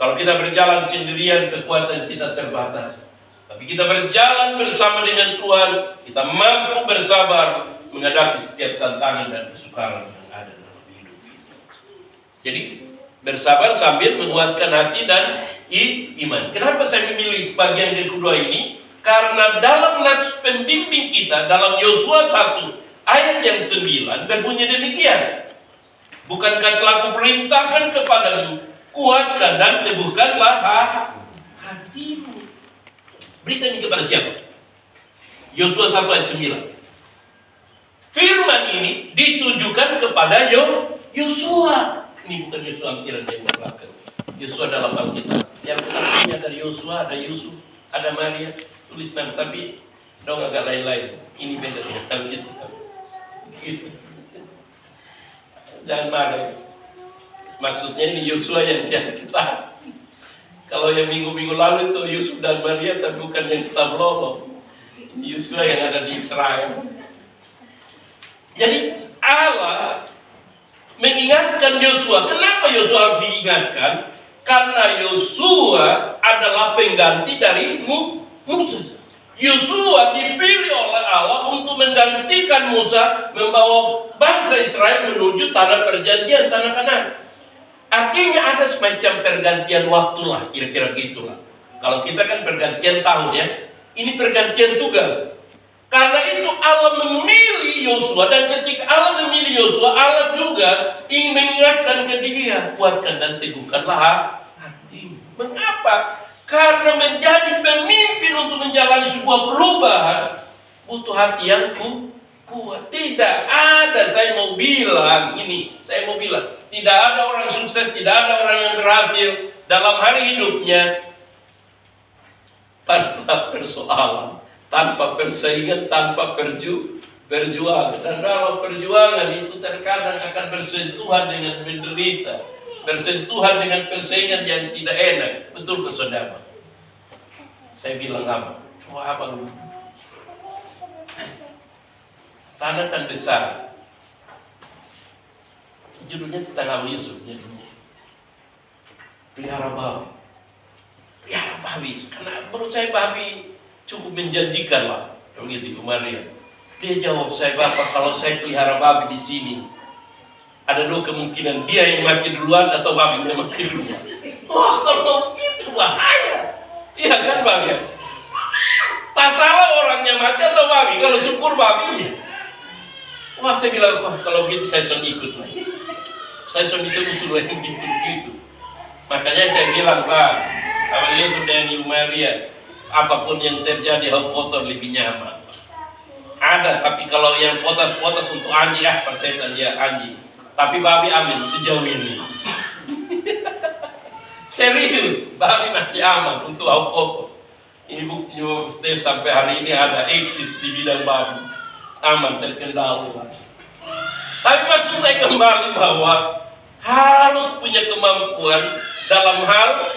kalau kita berjalan sendirian, kekuatan kita terbatas. Tapi kita berjalan bersama dengan Tuhan, kita mampu bersabar menghadapi setiap tantangan dan kesukaran yang ada dalam hidup kita. Jadi bersabar sambil menguatkan hati dan iman. Kenapa saya memilih bagian kedua ini? Karena dalam nas pembimbing kita dalam Yosua 1 ayat yang 9 berbunyi demikian. Bukankah telah kuperintahkan kepadamu, kuatkan dan teguhkanlah hatimu. Berita ini kepada siapa? Yosua 1 ayat 9. Firman ini ditujukan kepada Yosua. Ini bukan Yosua ampiran yang belakang. Yosua dalam Alkitab. Yang pertama ada Yosua, ada Yusuf, ada Maria. Tulis nama, tapi dong agak lain-lain. Ini beda dengan Alkitab. Gitu. Jangan marah. Maksudnya ini Yosua yang di Alkitab. Kalau yang minggu-minggu lalu itu Yusuf dan Maria, tapi bukan yang kita belum. Yosua yang ada di Israel. Jadi Allah mengingatkan Yosua. Kenapa Yosua harus diingatkan? Karena Yosua adalah pengganti dari Musa. Yosua dipilih oleh Allah untuk menggantikan Musa, membawa bangsa Israel menuju tanah perjanjian, tanah Kanaan. Artinya ada semacam pergantian waktu lah, kira-kira gitulah. Kalau kita kan pergantian tahun ya, ini pergantian tugas. Karena itu Allah memilih Yosua, dan ketika Allah memilih Yosua, Allah juga ingin mengingatkan ke dia, kuatkan dan teguhkanlah hatimu. Mengapa? Karena menjadi pemimpin untuk menjalani sebuah perubahan butuh hati yang kuat. Tidak ada, saya mau bilang, tidak ada orang sukses, tidak ada orang yang berhasil dalam hari hidupnya tanpa persoalan, tanpa persaingan, tanpa perjuangan. Dan dalam perjuangan itu terkadang akan bersentuhan dengan menderita, bersentuhan dengan persaingan yang tidak enak. Betul ke saudara? Saya bilang apa? Coba abang, tanah kan besar. Judulnya Tanah Yusuf. Pelihara babi. Pelihara babi. Karena menurut saya babi cukup menjanjikan lah. Begitu Ibu Maria. Dia jawab, saya Bapak, kalau saya pelihara babi di sini, ada dua kemungkinan, dia yang mati duluan atau babi yang mati duluan. Wah, kalau itu bahaya. Iya kan Bang ya? Tak salah orangnya mati atau babi, kalau syukur babinya. Wah, saya bilang, wah kalau gitu saya son ikut lagi. Saya son bisa usul lagi gitu. Makanya saya bilang, Pak, Abang Yusuf dan Ibu Maria, apapun yang terjadi, hal kotor lebih nyaman. Ada, tapi kalau yang potas-potas untuk anjing, persetan ya anjing. Tapi babi amin sejauh ini. Serius, babi masih aman untuk hal kotor. Ini buktinya Steve sampai hari ini ada eksis di bidang babi. Aman, terkendali. Tapi maksud saya kembali bahwa harus punya kemampuan dalam hal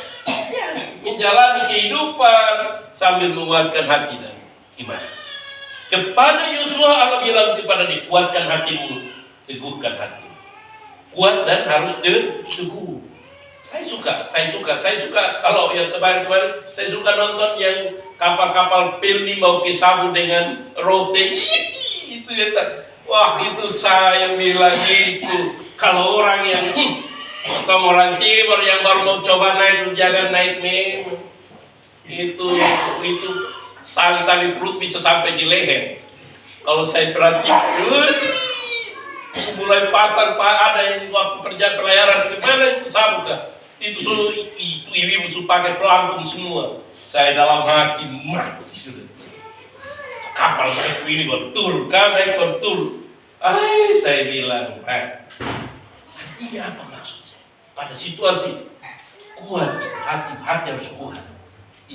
menjalani kehidupan sambil menguatkan hati dan iman. Kepada Yosua Allah bilang kepada dia, kuatkan hatimu, teguhkan hatimu. Kuat dan harus teguh. Saya suka kalau yang kemarin saya suka nonton yang kapal-kapal Pelni mau ke Sabu dengan roti. Itu ya, wah itu saya bilang itu kalau orang yang atau orang timur yang baru mau coba naik, jangan naik memang itu tali-tali perut bisa sampai di leher. Kalau saya perhatikan mulai pasar ada yang waktu perjalanan pelayaran kemana itu Sabu kan itu ibu pakai pelampung semua. Saya dalam hati mati sudah. Kapal saya ini betul, naik betul. Saya bilang, artinya apa maksudnya? Pada situasi kuat, hati harus kuat,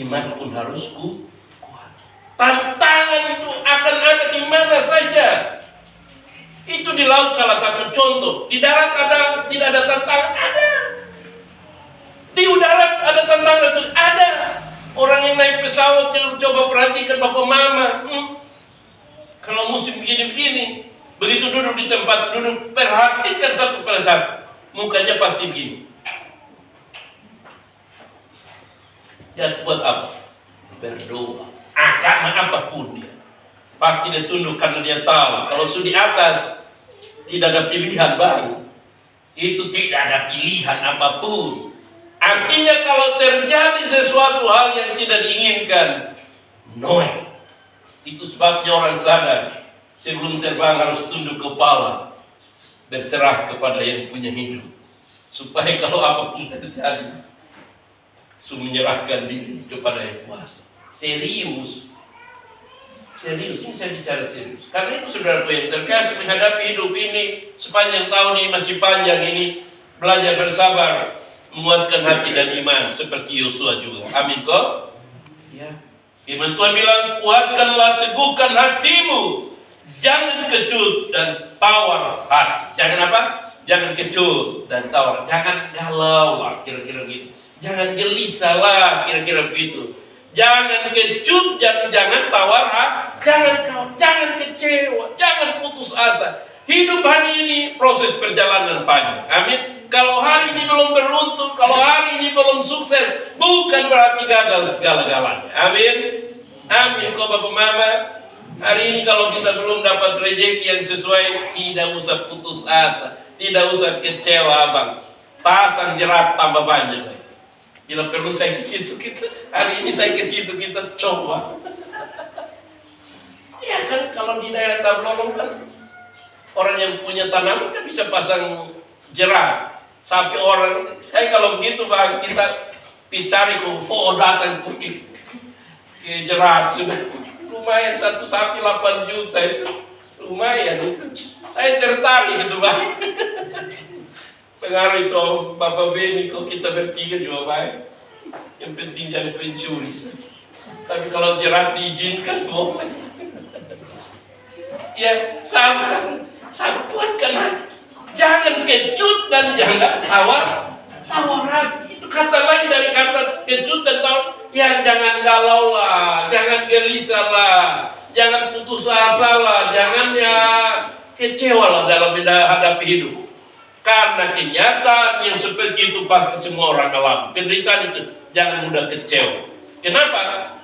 iman pun harus kuat. Tantangan itu akan ada di mana saja. Itu di laut salah satu contoh. Di darat tidak ada tantangan, ada. Di udara ada tantangan, ada. Orang yang naik pesawat coba perhatikan Bapak Mama. Kalau musim begini-begini, begitu duduk di tempat duduk, perhatikan satu persatu. Mukanya pasti begini. Ya buat apa? Berdoa. Agama apapun dia. Pasti dia tunduk karena dia tahu. Kalau sudah di atas, tidak ada pilihan Bang. Itu tidak ada pilihan apapun. Artinya kalau terjadi sesuatu hal yang tidak diinginkan, Noe. Itu sebabnya orang sadar sebelum terbang harus tunduk kepala, berserah kepada yang punya hidup, supaya kalau apapun terjadi, menyerahkan diri kepada yang kuasa. Serius, ini saya bicara serius. Karena itu saudaraku yang terkasih, menghadapi hidup ini sepanjang tahun ini masih panjang ini, belajar bersabar, menguatkan hati dan iman seperti Yosua juga. Amin kok? Ya. Firman Tuhan bilang, kuatkanlah, teguhkan hatimu. Jangan kecut dan tawar hati. Jangan apa? Jangan kecut dan tawar. Jangan galau lah, kira-kira gitu. Jangan gelisah lah, kira-kira begitu. Jangan kecut dan jangan tawar hati. Jangan kecewa, jangan putus asa. Hidup hari ini proses perjalanan panjang. Amin. Kalau hari ini belum beruntung, kalau hari ini belum sukses, bukan berarti gagal segala-galanya. Amin. Amin. Kok Bapak Mama, hari ini kalau kita belum dapat rezeki yang sesuai, tidak usah putus asa, tidak usah kecewa Abang. Pasang jerat tambah banyak. Bila perlu saya ke situ hari ini saya ke situ kita coba. Ya kan kalau di daerah Tablolong kan orang yang punya tanaman kan bisa pasang jerat. Sapi orang, saya kalau begitu Bang, kita cari datang ke jerat sudah. Lumayan satu sapi 8 juta itu. Lumayan itu. Saya tertarik itu Bang. Pengaruh itu Bapak Beni, kok kita bertiga juga baik. Yang penting jangan pencuri. Tapi kalau jerat diizinkan, boleh. Ya, sabar kuatkan hati. Jangan kecut dan jangan tawar hati. Itu kata lain dari kata kecut dan tawar. Ya, jangan galau lah, jangan gelisah lah, jangan putus asa lah, jangan ya kecewa lah dalam menghadapi hidup. Karena kenyataan yang seperti itu pasti semua orang alami. Penderitaan itu jangan mudah kecewa. Kenapa?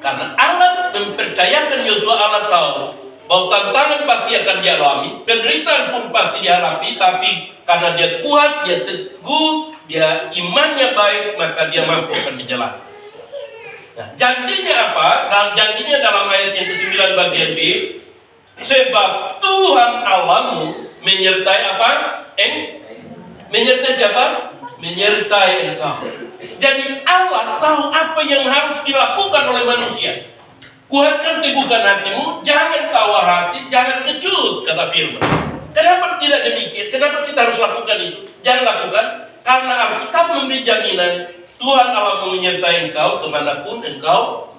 Karena Allah mempercayakan Yosua. Allah tahu bahwa tantangan pasti akan dialami, penderitaan pun pasti dihadapi, tapi karena dia kuat, dia teguh, dia imannya baik, maka dia mampu akan dijalani. Nah, janjinya apa? Nah, janjinya dalam ayat yang ke-9 bagian B, sebab Tuhan Allahmu menyertai apa? Menyertai siapa? Menyertai engkau. Jadi Allah tahu apa yang harus dilakukan oleh manusia. Kuatkan, teguhkan hatimu, jangan tawar hati, jangan kecut, kata firman. Kenapa tidak demikian? Kenapa kita harus lakukan itu? Jangan lakukan, karena Alkitab memberi jaminan Tuhan Allah menyertai engkau kemanapun engkau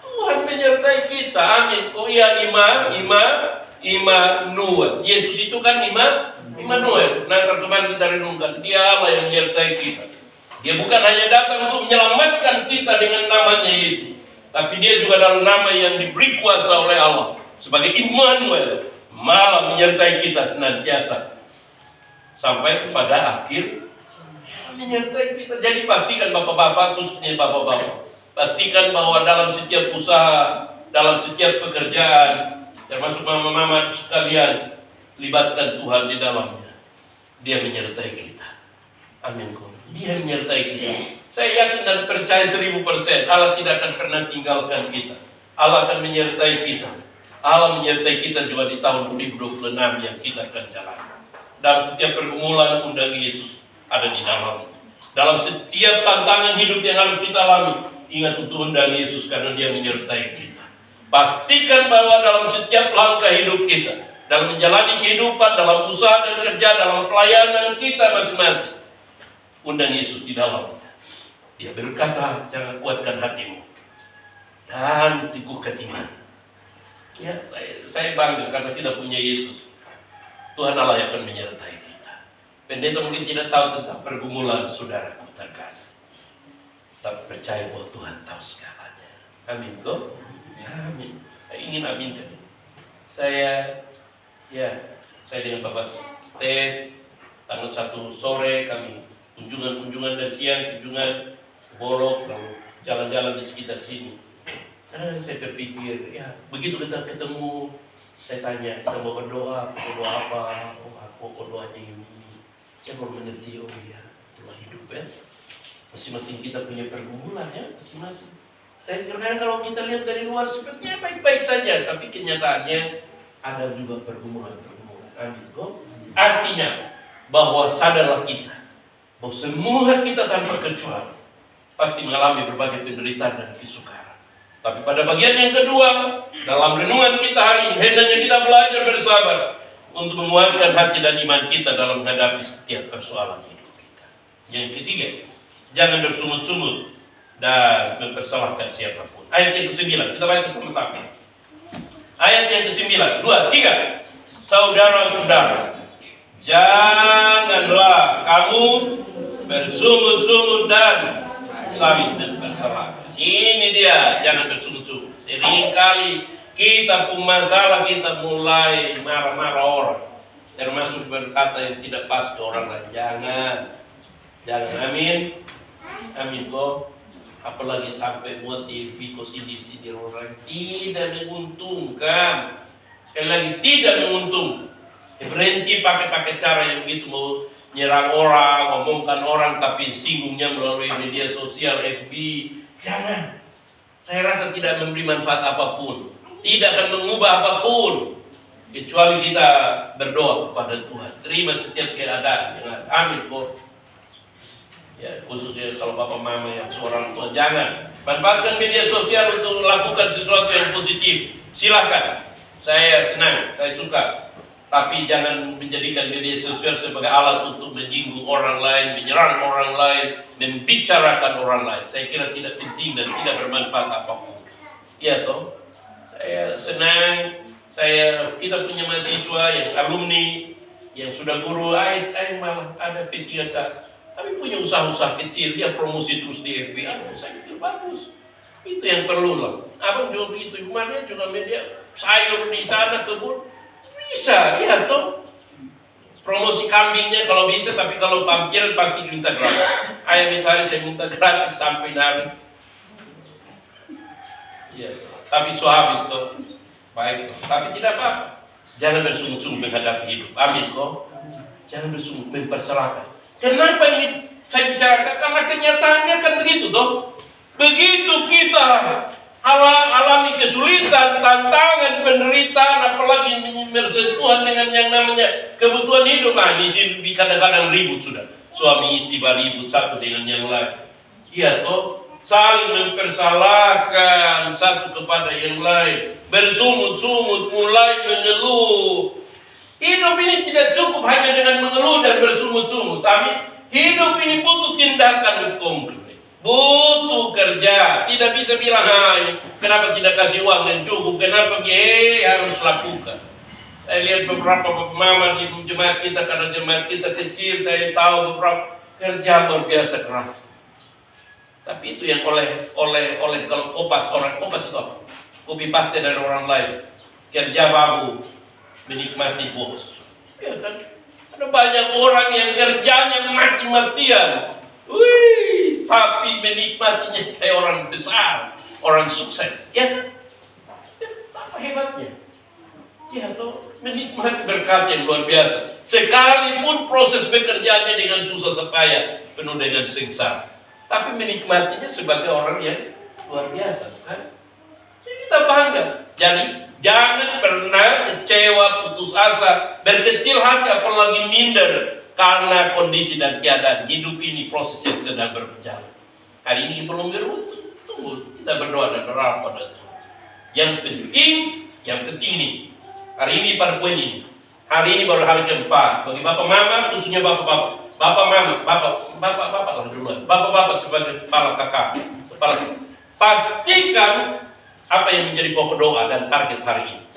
Tuhan menyertai kita, amin. Oh iya, Immanuel. Yesus itu kan Immanuel. Nah, kemarin kita renungkan, dia Allah yang menyertai kita. Dia bukan hanya datang untuk menyelamatkan kita dengan namanya Yesus, tapi dia juga dalam nama yang diberi kuasa oleh Allah sebagai Immanuel, malah menyertai kita senantiasa sampai kepada akhir. Menyertai kita. Jadi pastikan bapak-bapak, khususnya bapak-bapak, pastikan bahwa dalam setiap usaha, dalam setiap pekerjaan, termasuk mama-mama sekalian, libatkan Tuhan di dalamnya. Dia menyertai kita. Amin. Dia menyertai kita. Saya yakin dan percaya 1000% Allah tidak akan pernah tinggalkan kita. Allah akan menyertai kita. Allah menyertai kita juga di tahun 2026 yang kita akan jalani. Dalam setiap pergumulan, undang Yesus ada di dalamnya. Dalam setiap tantangan hidup yang harus kita alami, ingat untuk undang Yesus karena dia menyertai kita. Pastikan bahwa dalam setiap langkah hidup kita, dalam menjalani kehidupan, dalam usaha dan kerja, dalam pelayanan kita masing-masing, undang Yesus di dalamnya. Dia berkata, jangan kuatkan hatimu dan teguhkan iman. Ya, saya bangga karena tidak punya Yesus. Tuhan Allah yang akan menyertai kita. Pendeta mungkin tidak tahu tentang pergumulan saudaraku terkasih, tapi percaya bahwa Tuhan tahu segalanya. Amin, kok? Amin. Saya ingin aminkan. Saya dengan Bapak Steve tanggal 1 sore kami kunjungan dari siang, kunjungan Bolok, lalu jalan-jalan di sekitar sini. Karena saya berpikir, ya begitu kita ketemu, saya tanya, kita mau berdoa apa? Oh, aku doanya ini. Saya baru mengerti, oh iya, itulah hidup ya. Masing-masing kita punya pergumulan ya, masing-masing. Saya kira kalau kita lihat dari luar sepertinya baik-baik saja, tapi kenyataannya ada juga pergumulan-pergumulan. Amin. Artinya bahwa sadarlah kita bahwa semua kita tanpa kecuali pasti mengalami berbagai penderitaan dan kesukaran. Tapi pada bagian yang kedua, dalam renungan kita hari ini, hendaknya kita belajar bersabar untuk menguatkan hati dan iman kita dalam menghadapi setiap persoalan hidup kita. Yang ketiga, jangan bersungut-sungut dan mempersalahkan siapapun. Ayat yang ke-9, kita baca sama-sama. Ayat yang ke-9, 2, 3. Saudara-saudara, janganlah kamu bersungut-sungut dan saling bersalah. Ini dia, jangan bersungut-sungut. Seringkali kita pun masalah, kita mulai marah-marah orang, termasuk berkata yang tidak pas ke orang lain. Jangan, amin. Amin kok. Apalagi sampai buat TV kok sindir-sindir orang, tidak menguntungkan. Sekali lagi tidak menguntungkan. Berhenti pakai cara yang begitu, mau nyerang orang, ngomongkan orang, tapi singgungnya melalui media sosial, FB. Jangan. Saya rasa tidak memberi manfaat apapun, tidak akan mengubah apapun, kecuali kita berdoa kepada Tuhan. Terima setiap keadaan. Amin kok. Ya, khususnya kalau bapak mama yang seorang tua, jangan manfaatkan media sosial untuk melakukan sesuatu yang positif. Silakan. Saya senang, saya suka. Tapi jangan menjadikan media sosial sebagai alat untuk menyinggung orang lain, menyerang orang lain, membicarakan orang lain. Saya kira tidak penting dan tidak bermanfaat apapun. Iya toh? Saya senang, kita punya mahasiswa yang alumni, yang sudah guru AS, malah ada P3K. Tapi punya usaha-usaha kecil, dia promosi terus di FB. Saya pikir bagus. Itu yang perlu lah. Abang juga begitu, kemarin juga media sayur di sana, kebun. Bisa, iya toh. Promosi kambingnya kalau bisa, tapi kalau parkiran pasti minta gratis. Ayam itu hari saya minta gratis sampai nari. Iya, tapi habis toh. Baik toh. Tapi tidak apa. Jangan bersungut-sungut menghadapi hidup. Amin kok. Jangan bersungut mempersalahkan. Kenapa ini saya bicarakan? Karena kenyataannya kan begitu toh. Begitu kita alami kesulitan, tantangan, penderitaan, apalagi bersentuhan dengan yang namanya kebutuhan hidup. Ini kadang-kadang ribut sudah. Suami istri ribut satu dengan yang lain. Iya toh, saling mempersalahkan satu kepada yang lain, bersungut-sungut, mulai mengeluh. Hidup ini tidak cukup hanya dengan mengeluh dan bersungut-sungut. Tapi hidup ini butuh tindakan konkret. Butuh kerja, tidak bisa bilang, ini kenapa tidak kasih uang yang cukup, kenapa harus lakukan. Saya lihat beberapa mama di jemaat kita, karena jemaat kita kecil, saya tahu beberapa kerja luar biasa keras. Tapi itu yang oleh kalau kopas itu apa? Kopi paste dari orang lain, kerja babu, menikmati bos. Ya kan? Ada banyak orang yang kerjanya mati-matian. Wih, tapi menikmatinya kayak orang besar, orang sukses, ya kan? Apa hebatnya? Ya toh, menikmati berkat yang luar biasa. Sekalipun proses bekerjanya dengan susah payah, penuh dengan sengsara, tapi menikmatinya sebagai orang yang luar biasa, kan? Jadi kita bangga. Jadi jangan pernah kecewa, putus asa, berkecil hati, apalagi minder. Karena kondisi dan keadaan hidup ini proses yang sedang berjalan. Hari ini belum beruntung, tunggu, kita berdoa dan berharap pada Tuhan. Yang penting ini, hari ini pada poin ini, hari ini baru hari keempat. Bagi bapak mama, khususnya bapak-bapak, bapak lah duluan, bapak-bapak sebagai kepala kakak, pastikan apa yang menjadi pokok doa dan target hari ini,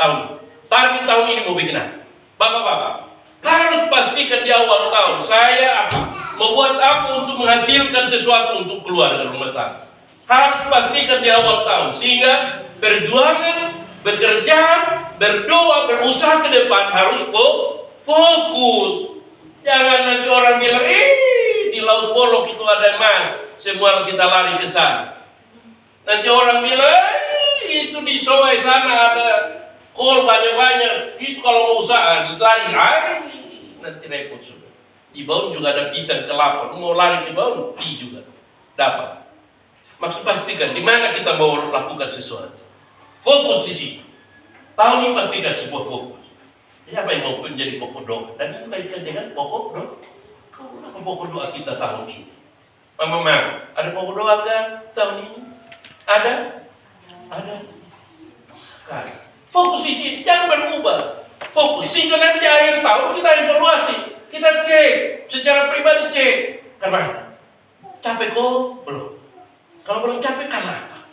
target tahun ini mau bikin apa? Bapak-bapak harus pastikan di awal tahun, saya membuat apa untuk menghasilkan sesuatu untuk keluarga rumah tangga. Harus pastikan di awal tahun, sehingga perjuangan, bekerja, berdoa, berusaha ke depan harus fokus. Jangan nanti orang bilang, di Laut Bolok itu ada emas, semua kita lari ke sana. Nanti orang bilang, itu di Soe sana ada kol banyak-banyak, itu kalau mau usaha lari, nanti repot sudah. Di Baun juga ada pisang kelapa, mau lari ke Baun, juga dapat. Maksud pastikan di mana kita mau lakukan sesuatu. Fokus di situ. Tahun ini pastikan sebuah fokus. Jadi apa yang mau menjadi pokok doa? Dan ini kaitkan dengan pokok doa. Apa pokok doa kita tahun ini? Mama, ada pokok doa kan tahun ini? Ada? Kan. Fokus di sini, jangan berubah. Fokus, sehingga nanti akhir tahun kita evaluasi, kita cek, secara pribadi cek. Karena capek kok? Belum. Kalau belum capek, karena apa?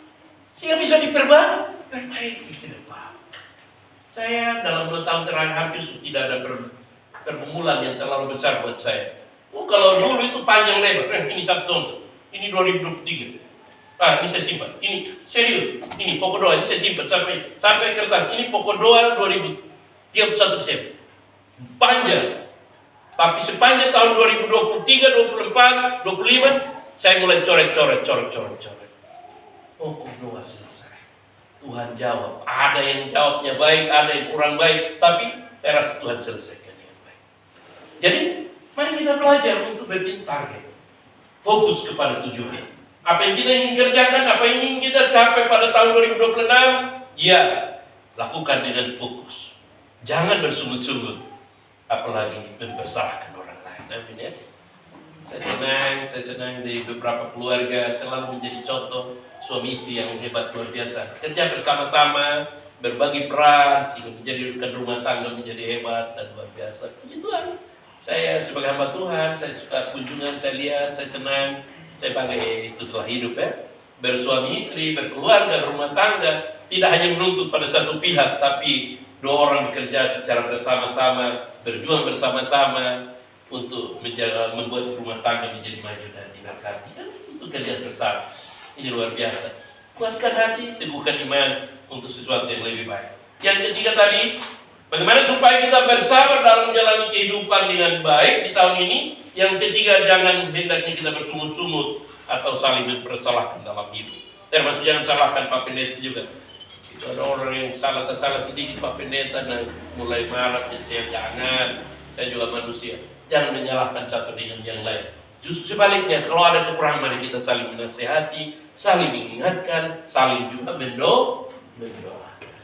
Sehingga bisa perbaiki ke depan. Saya dalam 2 tahun terakhir hampir tidak ada pergumulan yang terlalu besar buat saya. Kalau dulu itu panjang lebar, ini satu contoh, ini 2023. Ini saya simpan, ini serius, ini pokok doa, ini saya simpan sampai kertas, ini pokok doa 2031 Desember. Panjang. Tapi sepanjang tahun 2023, 24, 25, saya mulai coret. Pokok doa selesai. Tuhan jawab. Ada yang jawabnya baik, ada yang kurang baik, tapi saya rasa Tuhan selesaikan dengan baik. Jadi, mari kita belajar untuk berbikin target. Fokus kepada tujuan. Apa yang kita ingin kerjakan, apa yang ingin kita capai pada tahun 2026, ya, lakukan dengan fokus. Jangan bersungut-sungut, apalagi mempersalahkan orang lain. Amin ya. Saya senang di beberapa keluarga selalu menjadi contoh suami istri yang hebat luar biasa. Kerja bersama-sama, berbagi peran sehingga menjadikan rumah tangga menjadi hebat dan luar biasa. Puji Tuhan. Saya sebagai hamba Tuhan, saya suka kunjungan, saya lihat, saya senang. Saya pakai itu setelah hidup ya. Bersuami istri, berkeluarga, berumah tangga, tidak hanya menuntut pada satu pihak, tapi dua orang bekerja secara bersama-sama, berjuang bersama-sama untuk membuat rumah tangga menjadi maju dan diberkati. Dan itu kerja bersama. Ini luar biasa. Kuatkan hati, teguhkan iman untuk sesuatu yang lebih baik. Yang ketiga tadi, bagaimana supaya kita bersabar dalam menjalani kehidupan dengan baik di tahun ini. Yang ketiga, jangan hendaknya kita bersungut-sungut atau saling mempersalahkan dalam hidup. Termasuk jangan salahkan Pak Pendeta juga. Itu ada orang yang salah sedikit Pak Pendeta dan mulai marah, jangan. Saya juga manusia. Jangan menyalahkan satu dengan yang lain. Justru sebaliknya, kalau ada kekurangan, mari kita saling menasehati, saling mengingatkan, saling juga mendoa.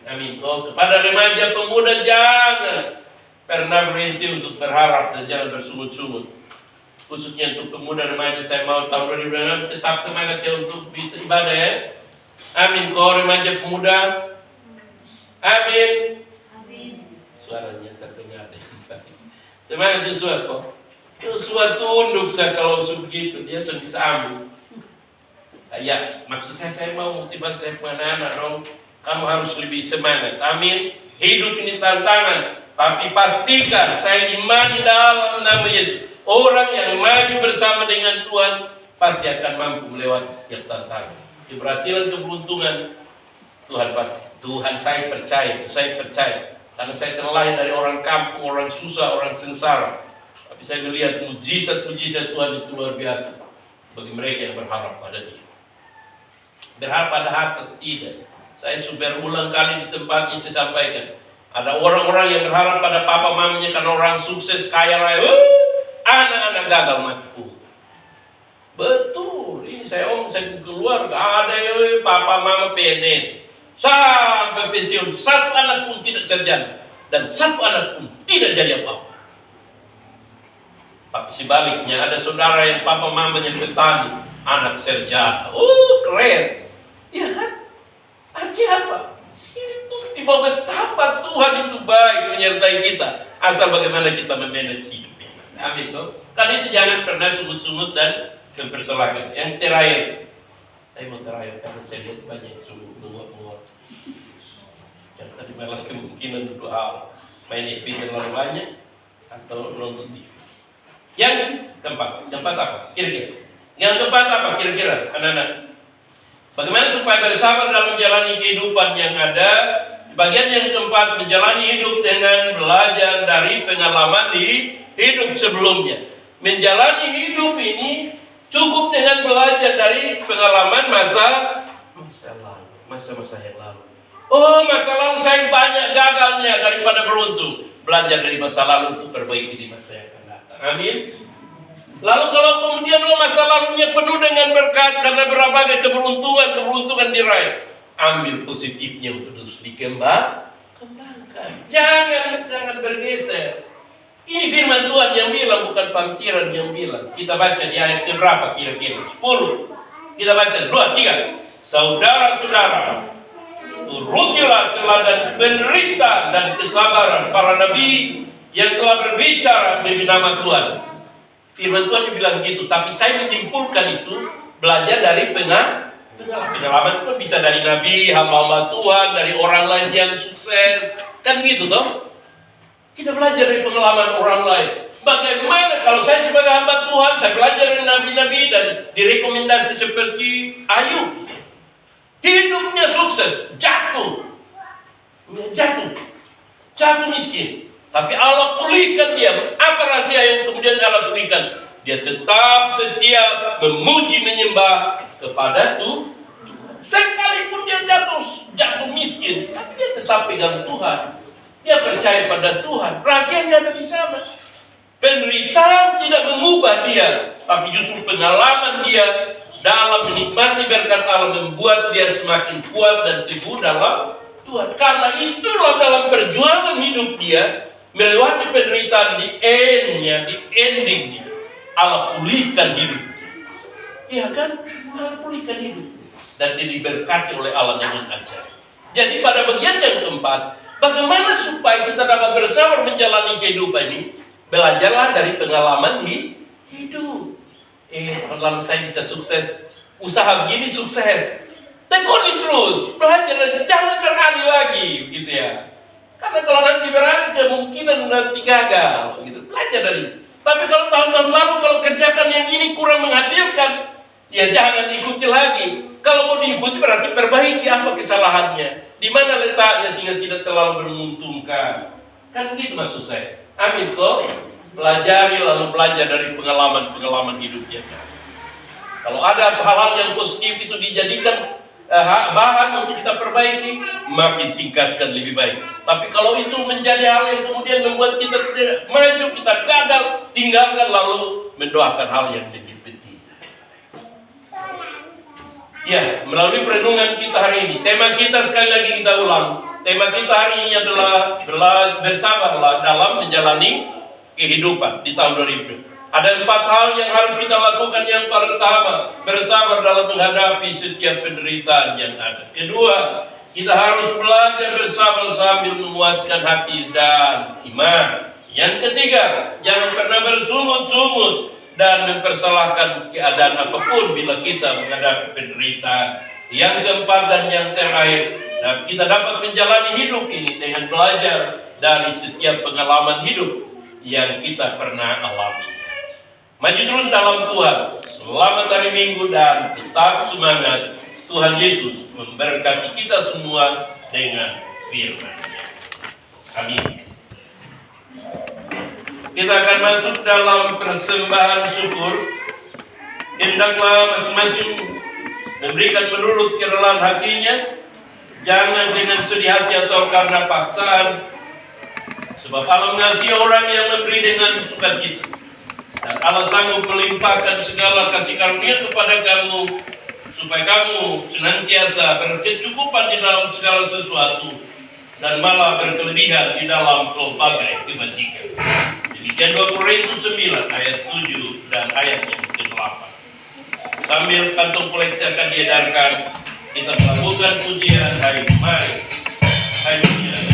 Amin. Oh, kepada remaja pemuda jangan pernah berhenti untuk berharap dan jangan bersungut-sungut. Khususnya untuk pemuda remaja, saya mau tahun 2026 tetap semangat ya untuk bisa ibadah ya. Amin. Kau remaja pemuda. Amin. Suaranya terdengar. Semangat Yosua kok. Yosua tunduk saya kalau begitu, dia sudah bisa ambil. Ya, maksud saya mau motivasi anak-anak dong. Kamu harus lebih semangat. Amin. Hidup ini tantangan, tapi pastikan saya imani dalam nama Yesus. Orang yang maju bersama dengan Tuhan pasti akan mampu melewati setiap tantangan. Keberhasilan, keberuntungan Tuhan pasti. Tuhan saya percaya. Karena saya terlahir dari orang kampung, orang susah, orang sengsara. Tapi saya melihat mujizat-mujizat Tuhan itu luar biasa bagi mereka yang berharap pada Dia. Berharap pada harta tidak. Saya sudah berulang kali di tempat ini saya sampaikan. Ada orang-orang yang berharap pada papa mamanya karena orang sukses, kaya raya. Anak-anak gagal mati. Betul. Ini saya keluar. Ada yang papa mama PNS. Sampai pensiun. Satu anak pun tidak sarjana. Dan satu anak pun tidak jadi apa-apa. Tapi sebaliknya ada saudara yang papa mamanya petani. Anak sarjana. Keren. Ya kan? Artinya apa? Itu di bawah betapa Tuhan itu baik menyertai kita. Asal bagaimana kita memanage hidupnya. Amin. Karena itu jangan pernah sungut-sungut dan mempersalahkan. Yang terakhir. Saya mau terakhir karena saya lihat banyak sungut menguap-menguap. Yang tadi malas kemungkinan doa main FB terlalu banyak atau nonton TV. Yang keempat apa? Kira-kira. Yang keempat apa kira-kira, anak-anak? Bagaimana supaya bersabar dalam menjalani kehidupan yang ada? Bagian yang keempat, menjalani hidup dengan belajar dari pengalaman di hidup sebelumnya. Menjalani hidup ini cukup dengan belajar dari pengalaman masa lalu, masa-masa yang lalu. Masa lalu saya banyak gagalnya daripada beruntung. Belajar dari masa lalu untuk perbaiki di masa yang akan datang. Amin. Lalu kalau kemudian masa lalunya penuh dengan berkat karena berbagai keberuntungan diraih, ambil positifnya untuk terus dikembangkan. Jangan bergeser. Ini firman Tuhan yang bilang, bukan pantiran yang bilang. Kita baca di ayat berapa kira-kira? 10. Kita baca 2, 3. Saudara-saudara, turutilah teladan penderita dan kesabaran para nabi yang telah berbicara demi nama Tuhan. Firman Tuhan dibilang gitu, tapi saya menyimpulkan itu belajar dari pengalaman pun bisa dari nabi, hamba-hamba Tuhan, dari orang lain yang sukses, kan gitu toh? Kita belajar dari pengalaman orang lain. Bagaimana kalau saya sebagai hamba Tuhan, saya belajar dari nabi-nabi dan direkomendasi seperti Ayub. Hidupnya sukses, jatuh miskin. Tapi Allah pulihkan dia. Apa rahasia yang kemudian Allah pulihkan? Dia tetap setia memuji menyembah kepada Tuhan. Sekalipun dia jatuh miskin, tapi dia tetap pegang Tuhan. Dia percaya pada Tuhan. Rahasianya ada di sana. Penderitaan tidak mengubah dia, tapi justru pengalaman dia dalam menikmati berkat Allah membuat dia semakin kuat dan teguh dalam Tuhan. Karena itulah dalam perjuangan hidup dia, melewati penderitaan di endingnya, Allah pulihkan hidup. Iya kan? Allah pulihkan hidup. Dan dia diberkati oleh Allah dengan ajaib. Jadi pada bagian yang keempat, bagaimana supaya kita dapat bersabar menjalani kehidupan ini? Belajarlah dari pengalaman hidup. Lalu saya bisa sukses, usaha begini sukses. Tekuni terus, belajar, jangan beralih lagi, gitu ya. Karena kalau nanti beralih kemungkinan nanti gagal, gitu. Belajar dari. Tapi kalau tahun-tahun lalu kalau kerjakan yang ini kurang menghasilkan, ya jangan ikuti lagi. Kalau mau diikuti berarti perbaiki apa kesalahannya, di mana letaknya sehingga tidak terlalu menguntungkan. Kan gitu maksud saya. Amin kok. Pelajari lalu belajar dari pengalaman-pengalaman hidupnya. Kalau ada hal-hal yang positif itu dijadikan bahan untuk kita perbaiki, makin tingkatkan lebih baik. Tapi kalau itu menjadi hal yang kemudian membuat kita tidak maju, kita gagal, tinggalkan lalu mendoakan hal yang lebih penting. Ya, melalui perenungan kita hari ini, tema kita sekali lagi kita ulang. Tema kita hari ini adalah bersabarlah dalam menjalani kehidupan di tahun 2020. Ada 4 hal yang harus kita lakukan. Yang pertama, bersabar dalam menghadapi setiap penderitaan yang ada. Kedua, kita harus belajar bersabar sambil menguatkan hati dan iman. Yang ketiga, jangan pernah bersungut-sungut dan mempersalahkan keadaan apapun bila kita menghadapi penderitaan. Yang keempat dan yang terakhir, kita dapat menjalani hidup ini dengan belajar dari setiap pengalaman hidup yang kita pernah alami. Maju terus dalam Tuhan. Selamat hari Minggu dan tetap semangat. Tuhan Yesus memberkati kita semua dengan firman-Nya. Amin. Kita akan masuk dalam persembahan syukur. Hendaklah masing-masing memberikan menurut kerelaan hatinya. Jangan dengan sedih hati atau karena paksaan. Sebab Allah mengasihi orang yang memberi dengan sukacita. Dan Allah sanggup melimpahkan segala kasih karunia kepada kamu, supaya kamu senantiasa berkecukupan di dalam segala sesuatu, dan malah berkelebihan di dalam pelbagai kebajikan. Demikian 2 Korintus 9 ayat 7 dan ayat yang ke-8. Sambil kantong kolektif akan diedarkan, kita melakukan pujian hari mari. Hai pujian.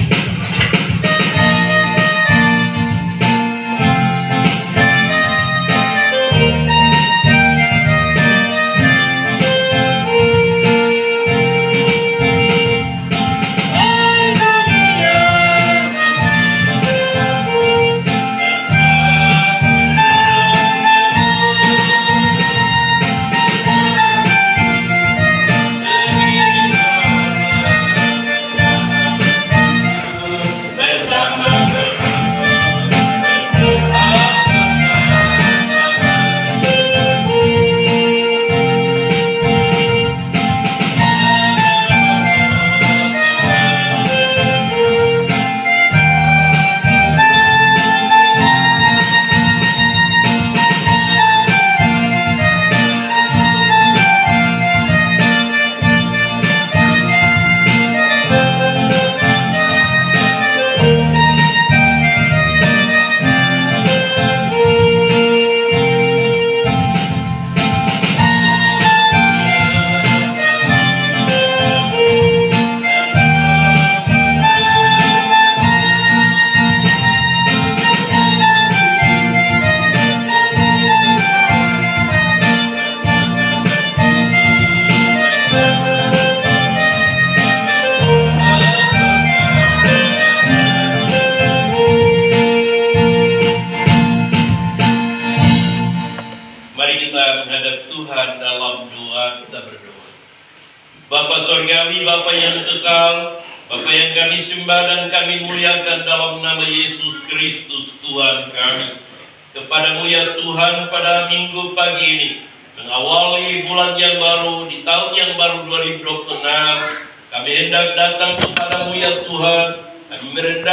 Bapa Surgawi, Bapa yang kekal, Bapa yang kami sembah dan kami muliakan dalam nama Yesus Kristus Tuhan kami. Kepadamu ya Tuhan, pada minggu pagi ini, mengawali bulan yang baru, di tahun yang baru 2026, kami hendak datang kepadamu ya Tuhan, kami merendah